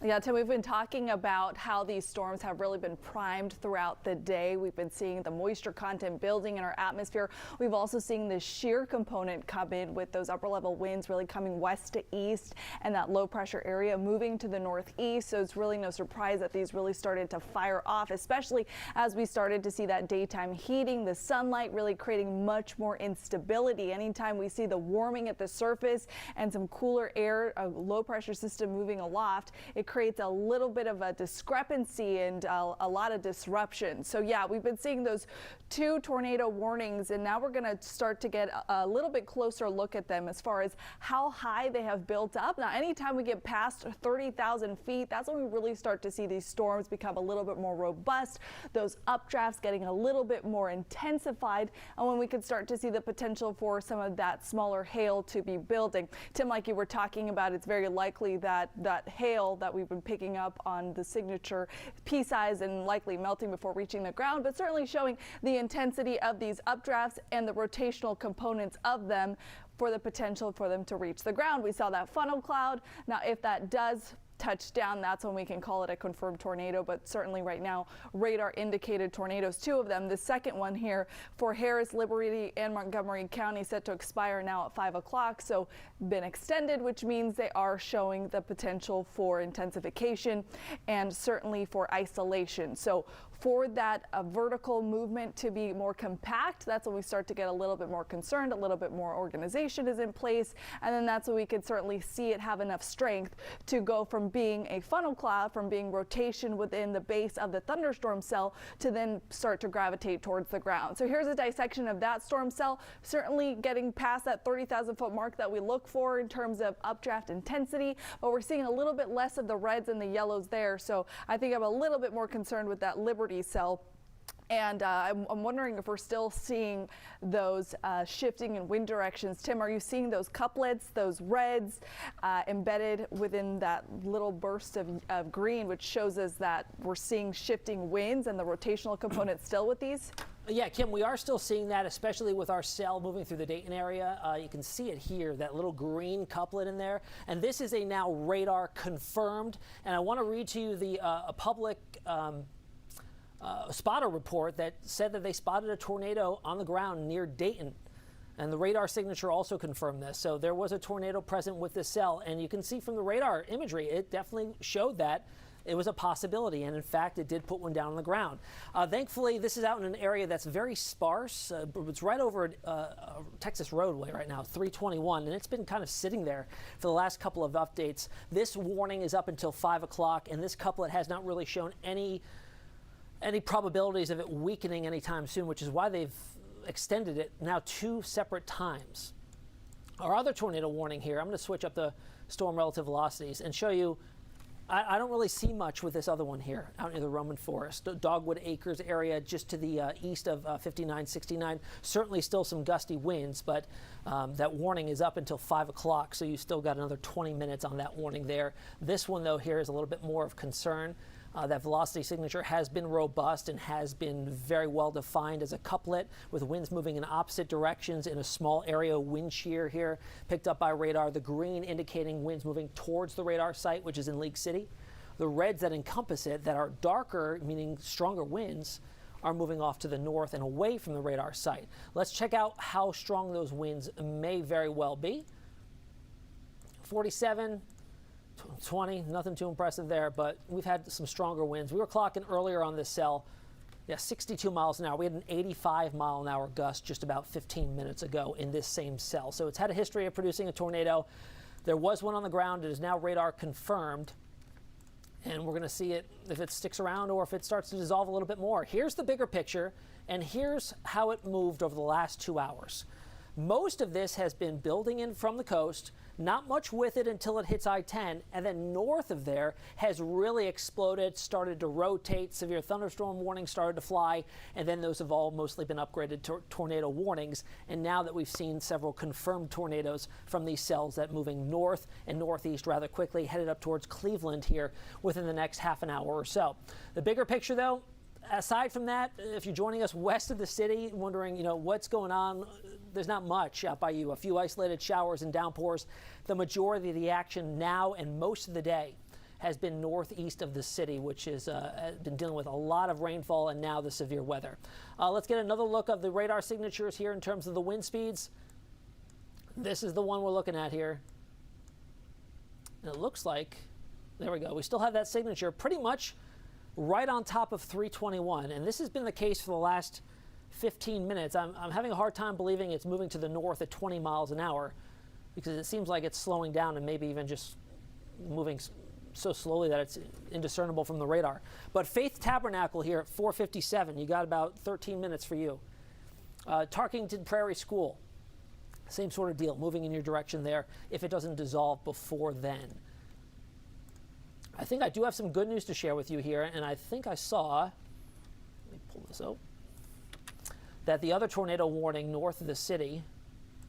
Yeah, Tim, we've been talking about how these storms have really been primed throughout the day. We've been seeing the moisture content building in our atmosphere. We've also seen the shear component come in with those upper level winds really coming west to east and that low pressure area moving to the northeast. So it's really no surprise that these really started to fire off, especially as we started to see that daytime heating, the sunlight really creating much more instability. Anytime we see the warming at the surface and some cooler air, a low pressure system moving aloft, it creates a little bit of a discrepancy and a lot of disruption. So yeah, we've been seeing those 2 tornado warnings, and now we're going to start to get a little bit closer look at them as far as how high they have built up. Now, anytime we get past 30,000 feet, that's when we really start to see these storms become a little bit more robust, those updrafts getting a little bit more intensified, and when we could start to see the potential for some of that smaller hail to be building. Tim, like you were talking about, it's very likely that that hail that we've been picking up on the signature pea-size and likely melting before reaching the ground, but certainly showing the intensity of these updrafts and the rotational components of them for the potential for them to reach the ground. We saw that funnel cloud. Now, if that does touch down, that's when we can call it a confirmed tornado, but certainly right now radar indicated tornadoes, 2 of them. The second one here for Harris, Liberty, and Montgomery County set to expire now at 5 o'clock, so been extended, which means they are showing the potential for intensification and certainly for isolation. So for that vertical movement to be more compact, that's when we start to get a little bit more concerned, a little bit more organization is in place, and then that's when we could certainly see it have enough strength to go from being a funnel cloud, from being rotation within the base of the thunderstorm cell, to then start to gravitate towards the ground. So here's a dissection of that storm cell, certainly getting past that 30,000 foot mark that we look for in terms of updraft intensity, but we're seeing a little bit less of the reds and the yellows there. So I think I'm a little bit more concerned with that Liberty cell. And I'm wondering if we're still seeing those shifting in wind directions. Tim, are you seeing those couplets, those reds embedded within that little burst of green, which shows us that we're seeing shifting winds and the rotational component still with these? Yeah, Kim, we are still seeing that, especially with our cell moving through the Dayton area. You can see it here, that little green couplet in there. And this is a now radar confirmed. And I want to read to you the a public spotter report that said that they spotted a tornado on the ground near Dayton. And the radar signature also confirmed this. So there was a tornado present with this cell. And you can see from the radar imagery, it definitely showed that it was a possibility. And in fact, it did put one down on the ground. Thankfully, this is out in an area that's very sparse. It's right over Texas roadway right now, 321. And it's been kind of sitting there for the last couple of updates. This warning is up until 5 o'clock. And this couplet has not really shown any probabilities of it weakening anytime soon, which is why they've extended it now 2 separate times. Our other tornado warning here, I'm going to switch up the storm relative velocities and show you I don't really see much with this other one here out near the Roman Forest. Dogwood Acres area just to the east of 5969. Certainly still some gusty winds, but that warning is up until 5 o'clock, so you still got another 20 minutes on that warning there. This one, though, here is a little bit more of concern. That velocity signature has been robust and has been very well defined as a couplet with winds moving in opposite directions in a small area. Wind shear here picked up by radar. The green indicating winds moving towards the radar site, which is in League City. The reds that encompass it that are darker, meaning stronger winds, are moving off to the north and away from the radar site. Let's check out how strong those winds may very well be. 47. 20, nothing too impressive there, but we've had some stronger winds. We were clocking earlier on this cell, 62 miles an hour. We had an 85-mile-an-hour gust just about 15 minutes ago in this same cell. So it's had a history of producing a tornado. There was one on the ground. It is now radar confirmed, and we're going to see it if it sticks around or if it starts to dissolve a little bit more. Here's the bigger picture, and here's how it moved over the last 2 hours. Most of this has been building in from the coast, not much with it until it hits I-10, and then north of there has really exploded, started to rotate, severe thunderstorm warnings started to fly, and then those have all mostly been upgraded to tornado warnings. And now that we've seen several confirmed tornadoes from these cells that moving north and northeast rather quickly, headed up towards Cleveland here within the next half an hour or so. The bigger picture, though, aside from that, if you're joining us west of the city, wondering, what's going on, there's not much out by you. A few isolated showers and downpours. The majority of the action now and most of the day has been northeast of the city, which has been dealing with a lot of rainfall and now the severe weather. Let's get another look of the radar signatures here in terms of the wind speeds. This is the one we're looking at here. And it looks like, there we go, we still have that signature pretty much right on top of 321, and this has been the case for the last 15 minutes. I'm having a hard time believing it's moving to the north at 20 miles an hour because it seems like it's slowing down and maybe even just moving so slowly that it's indiscernible from the radar. But Faith Tabernacle here at 4:57, you got about 13 minutes for you. Tarkington Prairie School, same sort of deal, moving in your direction there if it doesn't dissolve before then. I think I do have some good news to share with you here, and I think I saw, let me pull this out, that the other tornado warning north of the city,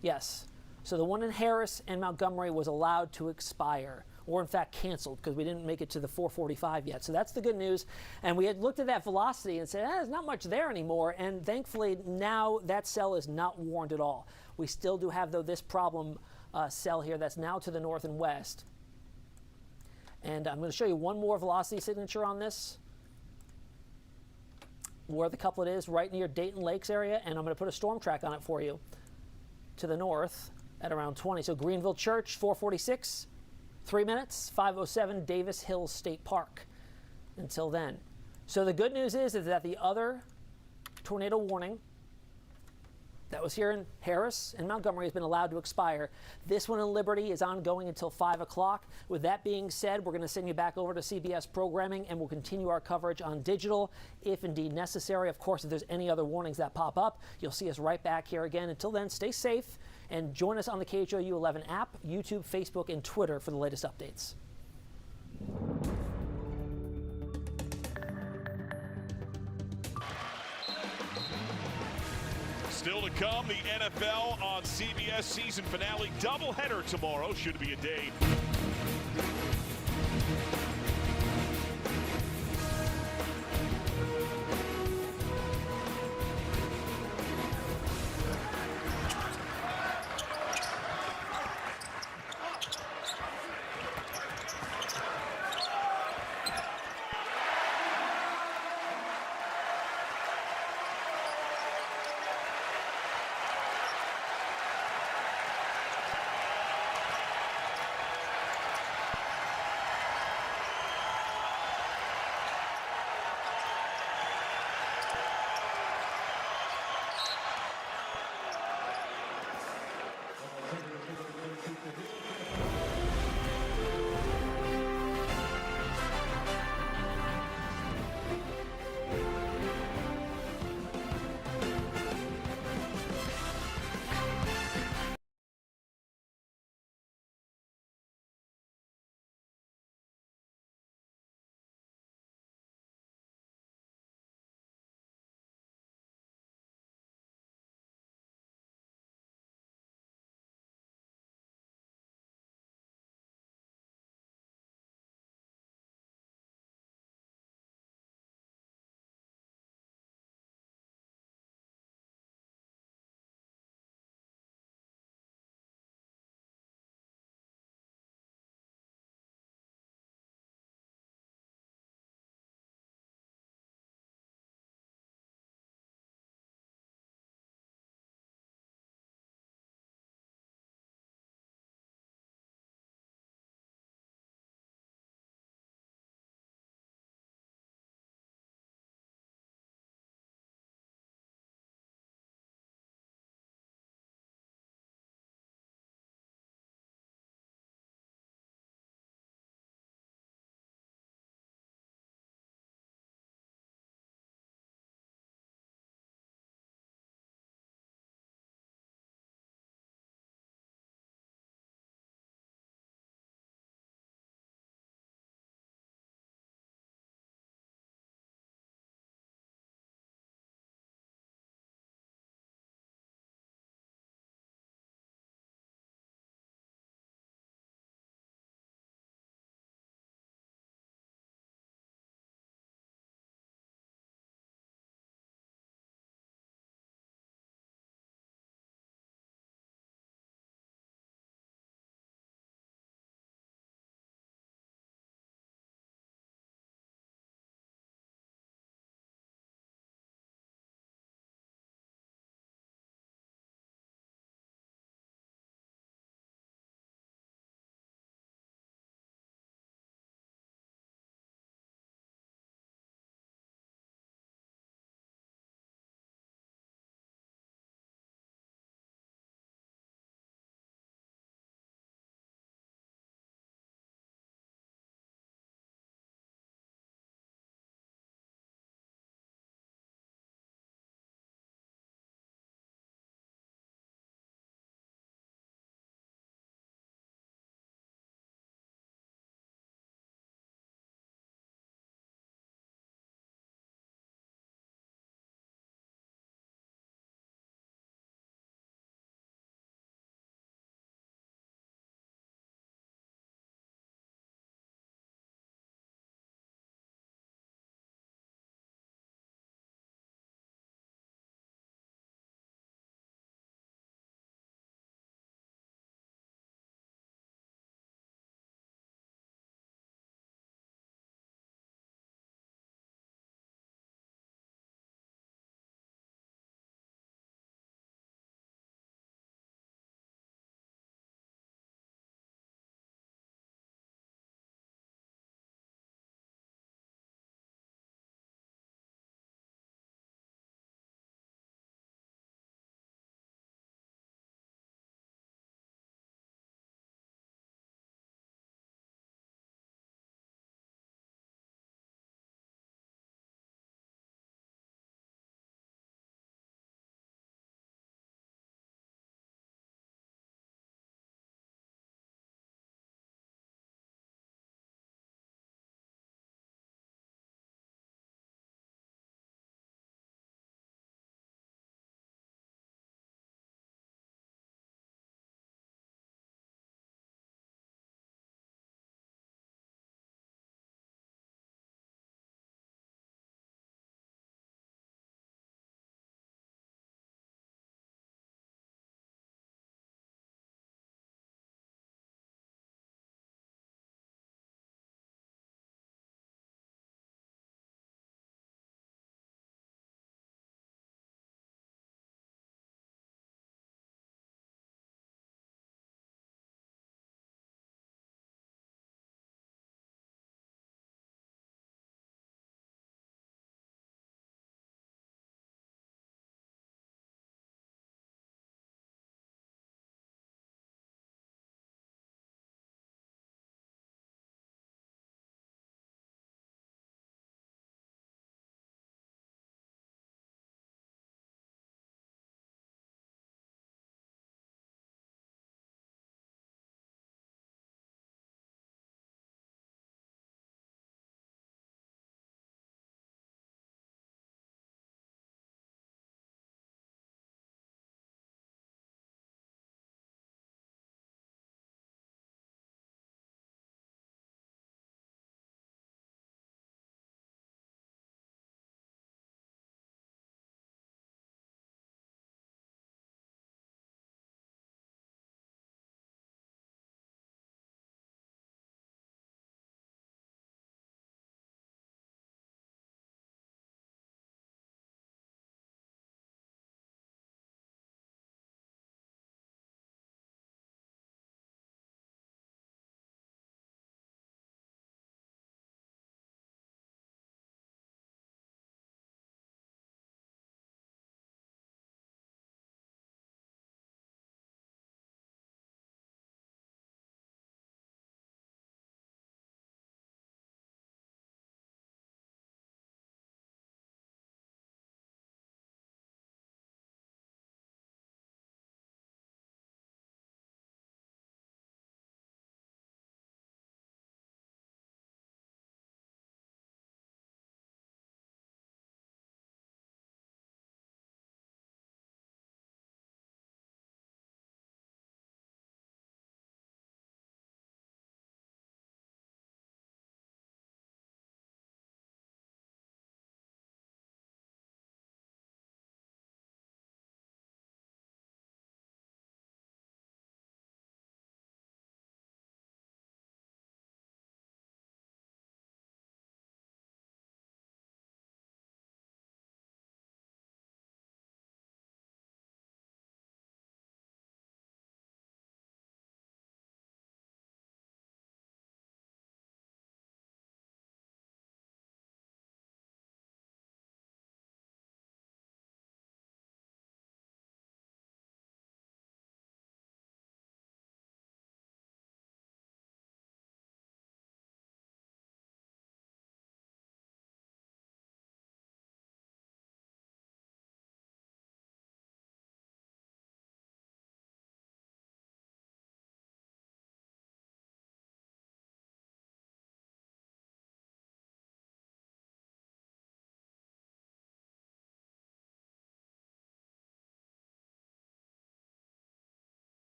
yes, so the one in Harris and Montgomery was allowed to expire, or in fact canceled, because we didn't make it to the 445 yet. So that's the good news. And we had looked at that velocity and said, there's not much there anymore, and thankfully now that cell is not warned at all. We still do have, though, this problem cell here that's now to the north and west. And I'm going to show you one more velocity signature on this, where the couplet is, right near Dayton Lakes area, and I'm going to put a storm track on it for you to the north at around 20. So Greenville Church, 446, 3 minutes, 507 Davis Hills State Park until then. So the good news is that the other tornado warning that was here in Harris and Montgomery has been allowed to expire. This one in Liberty is ongoing until 5 o'clock. With that being said, we're going to send you back over to CBS programming, and we'll continue our coverage on digital if indeed necessary. Of course, if there's any other warnings that pop up, you'll see us right back here again. Until then, stay safe and join us on the KHOU 11 app, YouTube, Facebook, and Twitter for the latest updates. Still to come, the NFL on CBS season finale doubleheader tomorrow. Should be a day.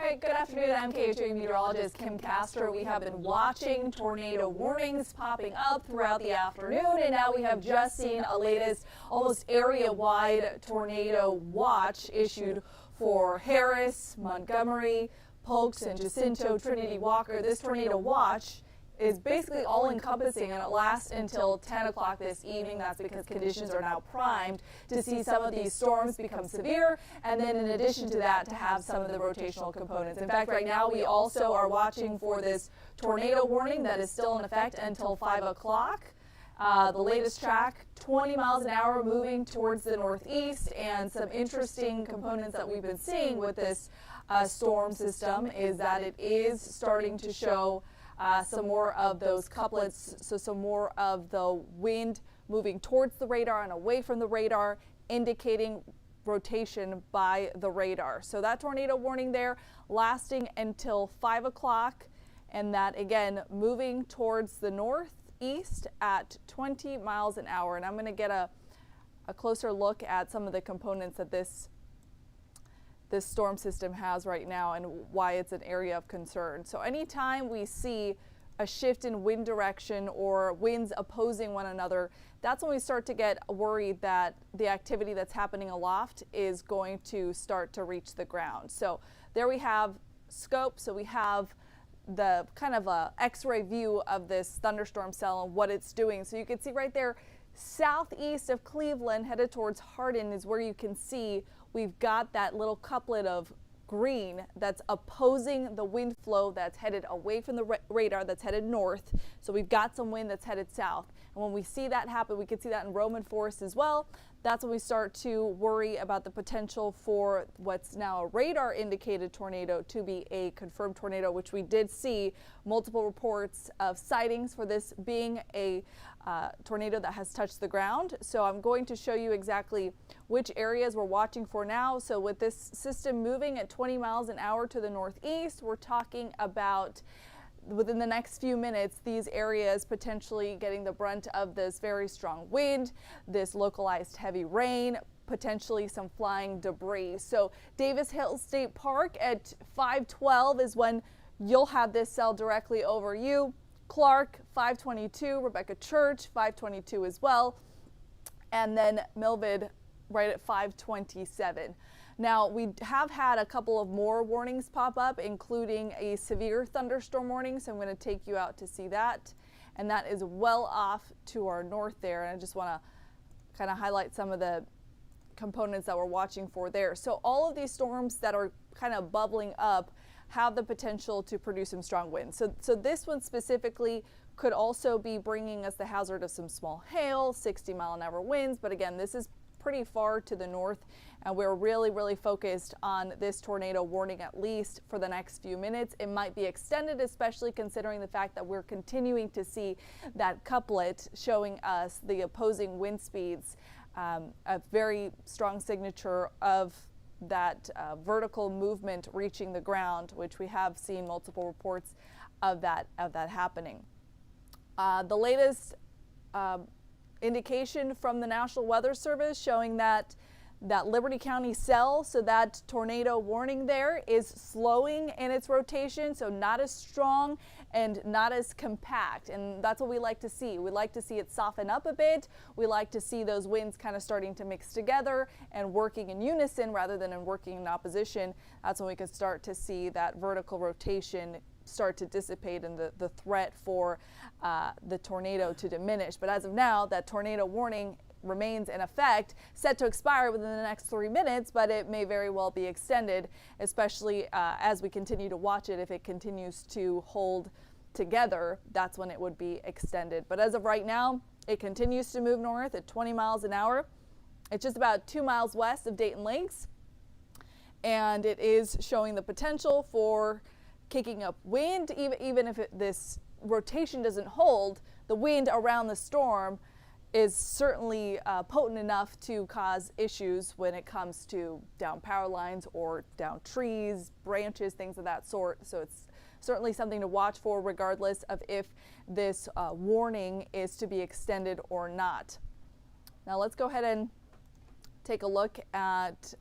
right, good afternoon. I'm KHOE meteorologist Kim Castor. We have been watching tornado warnings popping up throughout the afternoon, and now we have just seen a latest almost area-wide tornado watch issued for Harris, Montgomery, Polk, and Jacinto, Trinity, Walker. This tornado watch is basically all-encompassing, and it lasts until 10 o'clock this evening. That's because conditions are now primed to see some of these storms become severe, and then in addition to that, to have some of the rotational components. In fact, right now we also are watching for this tornado warning that is still in effect until 5 o'clock. The latest track, 20 miles an hour moving towards the northeast, and some interesting components that we've been seeing with this storm system is that it is starting to show some more of those couplets, so some more of the wind moving towards the radar and away from the radar, indicating rotation by the radar. So that tornado warning there lasting until 5 o'clock, and that again moving towards the northeast at 20 miles an hour. And I'm going to get a closer look at some of the components that this storm system has right now and why it's an area of concern. So anytime we see a shift in wind direction or winds opposing one another, that's when we start to get worried that the activity that's happening aloft is going to start to reach the ground. So there we have scope. So we have the kind of a X-ray view of this thunderstorm cell and what it's doing. So you can see right there, southeast of Cleveland, headed towards Hardin, is where you can see we've got that little couplet of green that's opposing the wind flow that's headed away from the radar, that's headed north. So we've got some wind that's headed south. And when we see that happen, we can see that in Roman Forest as well. That's when we start to worry about the potential for what's now a radar indicated tornado to be a confirmed tornado, which we did see multiple reports of sightings for this being a tornado that has touched the ground. So I'm going to show you exactly which areas we're watching for now. So with this system moving at 20 miles an hour to the northeast, we're talking about within the next few minutes, these areas potentially getting the brunt of this very strong wind, this localized heavy rain, potentially some flying debris. So Davis Hills State Park at 512 is when you'll have this cell directly over you. Clark, 522, Rebecca Church, 522 as well. And then Milvid right at 527. Now, we have had a couple of more warnings pop up, including a severe thunderstorm warning, so I'm going to take you out to see that. And that is well off to our north there, and I just want to kind of highlight some of the components that we're watching for there. So all of these storms that are kind of bubbling up have the potential to produce some strong winds. So this one specifically could also be bringing us the hazard of some small hail, 60-mile-an-hour winds, but again, this is pretty far to the north, and we're really focused on this tornado warning at least for the next few minutes. It might be extended, especially considering the fact that we're continuing to see that couplet showing us the opposing wind speeds, a very strong signature of that vertical movement reaching the ground, which we have seen multiple reports of that happening. The latest indication from the National Weather Service showing that Liberty County cell, so that tornado warning there, is slowing in its rotation, so not as strong and not as compact, and that's what we like to see. We like to see it soften up a bit. We like to see those winds kind of starting to mix together and working in unison rather than working in opposition. That's when we can start to see that vertical rotation start to dissipate and the threat for the tornado to diminish. But as of now, that tornado warning remains in effect, set to expire within the next 3 minutes, but it may very well be extended, especially as we continue to watch it. If it continues to hold together, that's when it would be extended. But as of right now, it continues to move north at 20 miles an hour. It's just about 2 miles west of Dayton Lakes, and it is showing the potential for kicking up wind. Even if this rotation doesn't hold, the wind around the storm is certainly potent enough to cause issues when it comes to down power lines or down trees, branches, things of that sort. So it's certainly something to watch for, regardless of if this warning is to be extended or not. Now let's go ahead and take a look at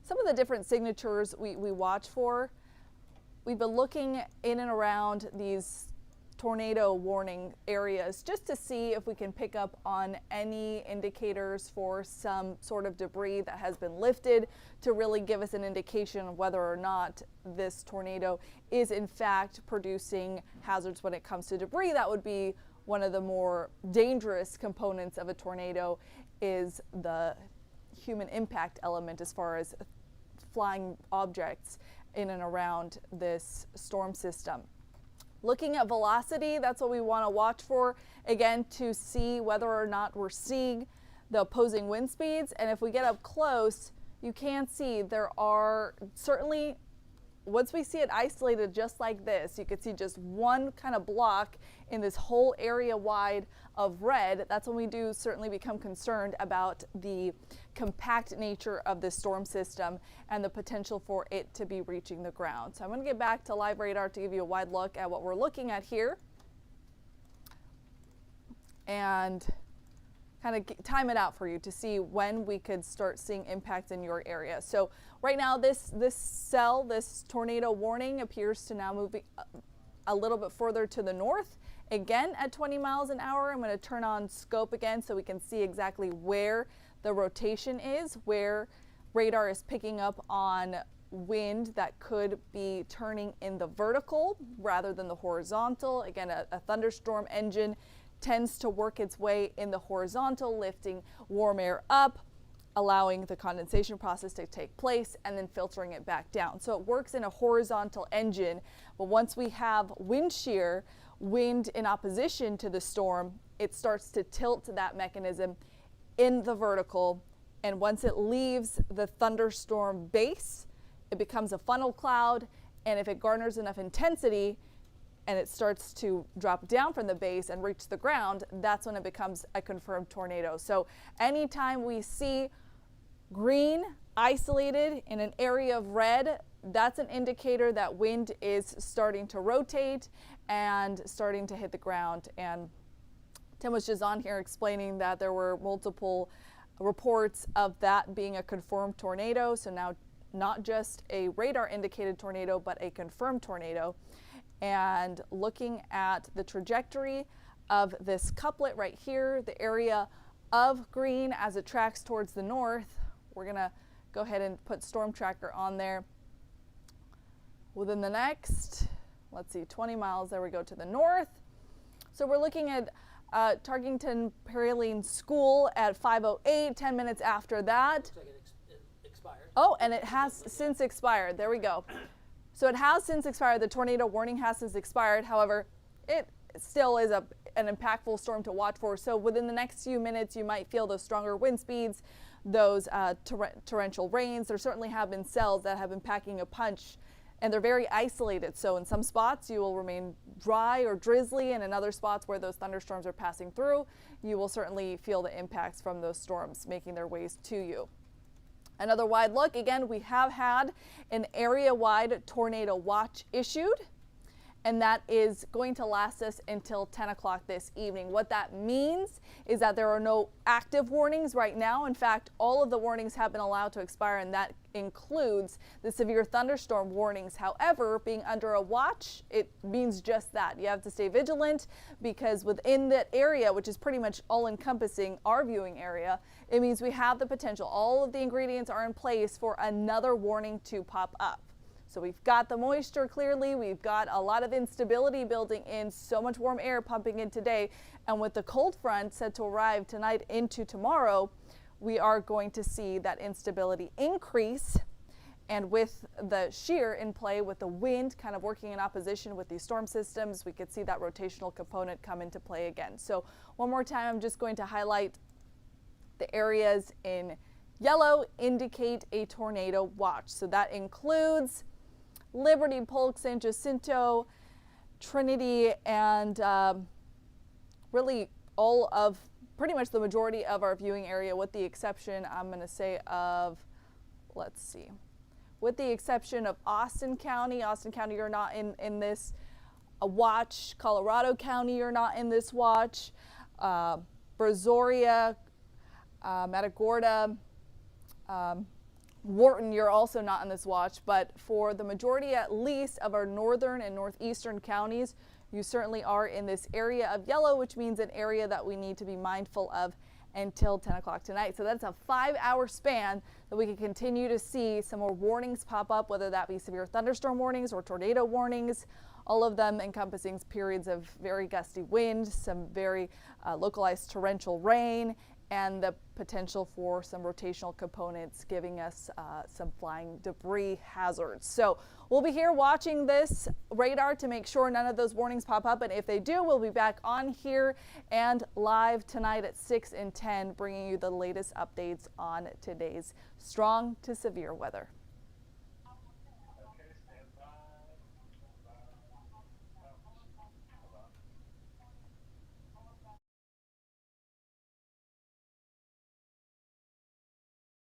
some of the different signatures we watch for. We've been looking in and around these tornado warning areas just to see if we can pick up on any indicators for some sort of debris that has been lifted to really give us an indication of whether or not this tornado is in fact producing hazards when it comes to debris. That would be one of the more dangerous components of a tornado, is the human impact element as far as flying objects in and around this storm system. Looking at velocity, that's what we want to watch for, again, to see whether or not we're seeing the opposing wind speeds. And if we get up close, you can see there are certainly, once we see it isolated just like this, you could see just one kind of block in this whole area wide of red. That's when we do certainly become concerned about the compact nature of this storm system and the potential for it to be reaching the ground. So I'm going to get back to live radar to give you a wide look at what we're looking at here and kind of time it out for you to see when we could start seeing impacts in your area. So right now this tornado warning appears to now move a little bit further to the north, again at 20 miles an hour. I'm going to turn on scope again so we can see exactly where the rotation is, where radar is picking up on wind that could be turning in the vertical rather than the horizontal. Again, a thunderstorm engine tends to work its way in the horizontal, lifting warm air up, allowing the condensation process to take place and then filtering it back down. So it works in a horizontal engine, but once we have wind shear, wind in opposition to the storm, it starts to tilt that mechanism in the vertical, and once it leaves the thunderstorm base, it becomes a funnel cloud, and if it garners enough intensity and it starts to drop down from the base and reach the ground, that's when it becomes a confirmed tornado. So anytime we see green isolated in an area of red, that's an indicator that wind is starting to rotate and starting to hit the ground. And Tim was just on here explaining that there were multiple reports of that being a confirmed tornado. So now not just a radar indicated tornado, but a confirmed tornado. And looking at the trajectory of this couplet right here, the area of green as it tracks towards the north, we're going to go ahead and put Storm Tracker on there. Within the next, let's see, 20 miles, there we go, to the north. So we're looking at Tarkington Pearline School at 5:08, 10 minutes after that. Looks like it expired. Oh, and it has since expired. There we go. So it has since expired. The tornado warning has since expired. However, it still is an impactful storm to watch for. So within the next few minutes, you might feel those stronger wind speeds, those torrential rains. There certainly have been cells that have been packing a punch, and they're very isolated. So in some spots, you will remain dry or drizzly, and in other spots where those thunderstorms are passing through, you will certainly feel the impacts from those storms making their ways to you. Another wide look, again, we have had an area-wide tornado watch issued, and that is going to last us until 10 o'clock this evening. What that means is that there are no active warnings right now. In fact, all of the warnings have been allowed to expire, and that includes the severe thunderstorm warnings. However, being under a watch, it means just that. You have to stay vigilant, because within that area, which is pretty much all-encompassing our viewing area, it means we have the potential, all of the ingredients are in place for another warning to pop up. So we've got the moisture clearly, we've got a lot of instability building in, so much warm air pumping in today, and with the cold front set to arrive tonight into tomorrow, we are going to see that instability increase. And with the shear in play, with the wind kind of working in opposition with these storm systems, we could see that rotational component come into play again. So one more time, I'm just going to highlight the areas in yellow indicate a tornado watch. So that includes Liberty, Polk, San Jacinto, Trinity, and really all of, pretty much the majority of our viewing area, with the exception, I'm going to say, of, let's see, with the exception of Austin County. Austin County, you're not in this watch. Colorado County, you're not in this watch. Brazoria, Matagorda, Wharton, you're also not on this watch, but for the majority at least of our northern and northeastern counties, you certainly are in this area of yellow, which means an area that we need to be mindful of until 10 o'clock tonight. So that's a 5-hour span that we can continue to see some more warnings pop up, whether that be severe thunderstorm warnings or tornado warnings, all of them encompassing periods of very gusty wind, some very localized torrential rain, and the potential for some rotational components giving us some flying debris hazards. So we'll be here watching this radar to make sure none of those warnings pop up. And if they do, we'll be back on here and live tonight at 6 and 10, bringing you the latest updates on today's strong to severe weather.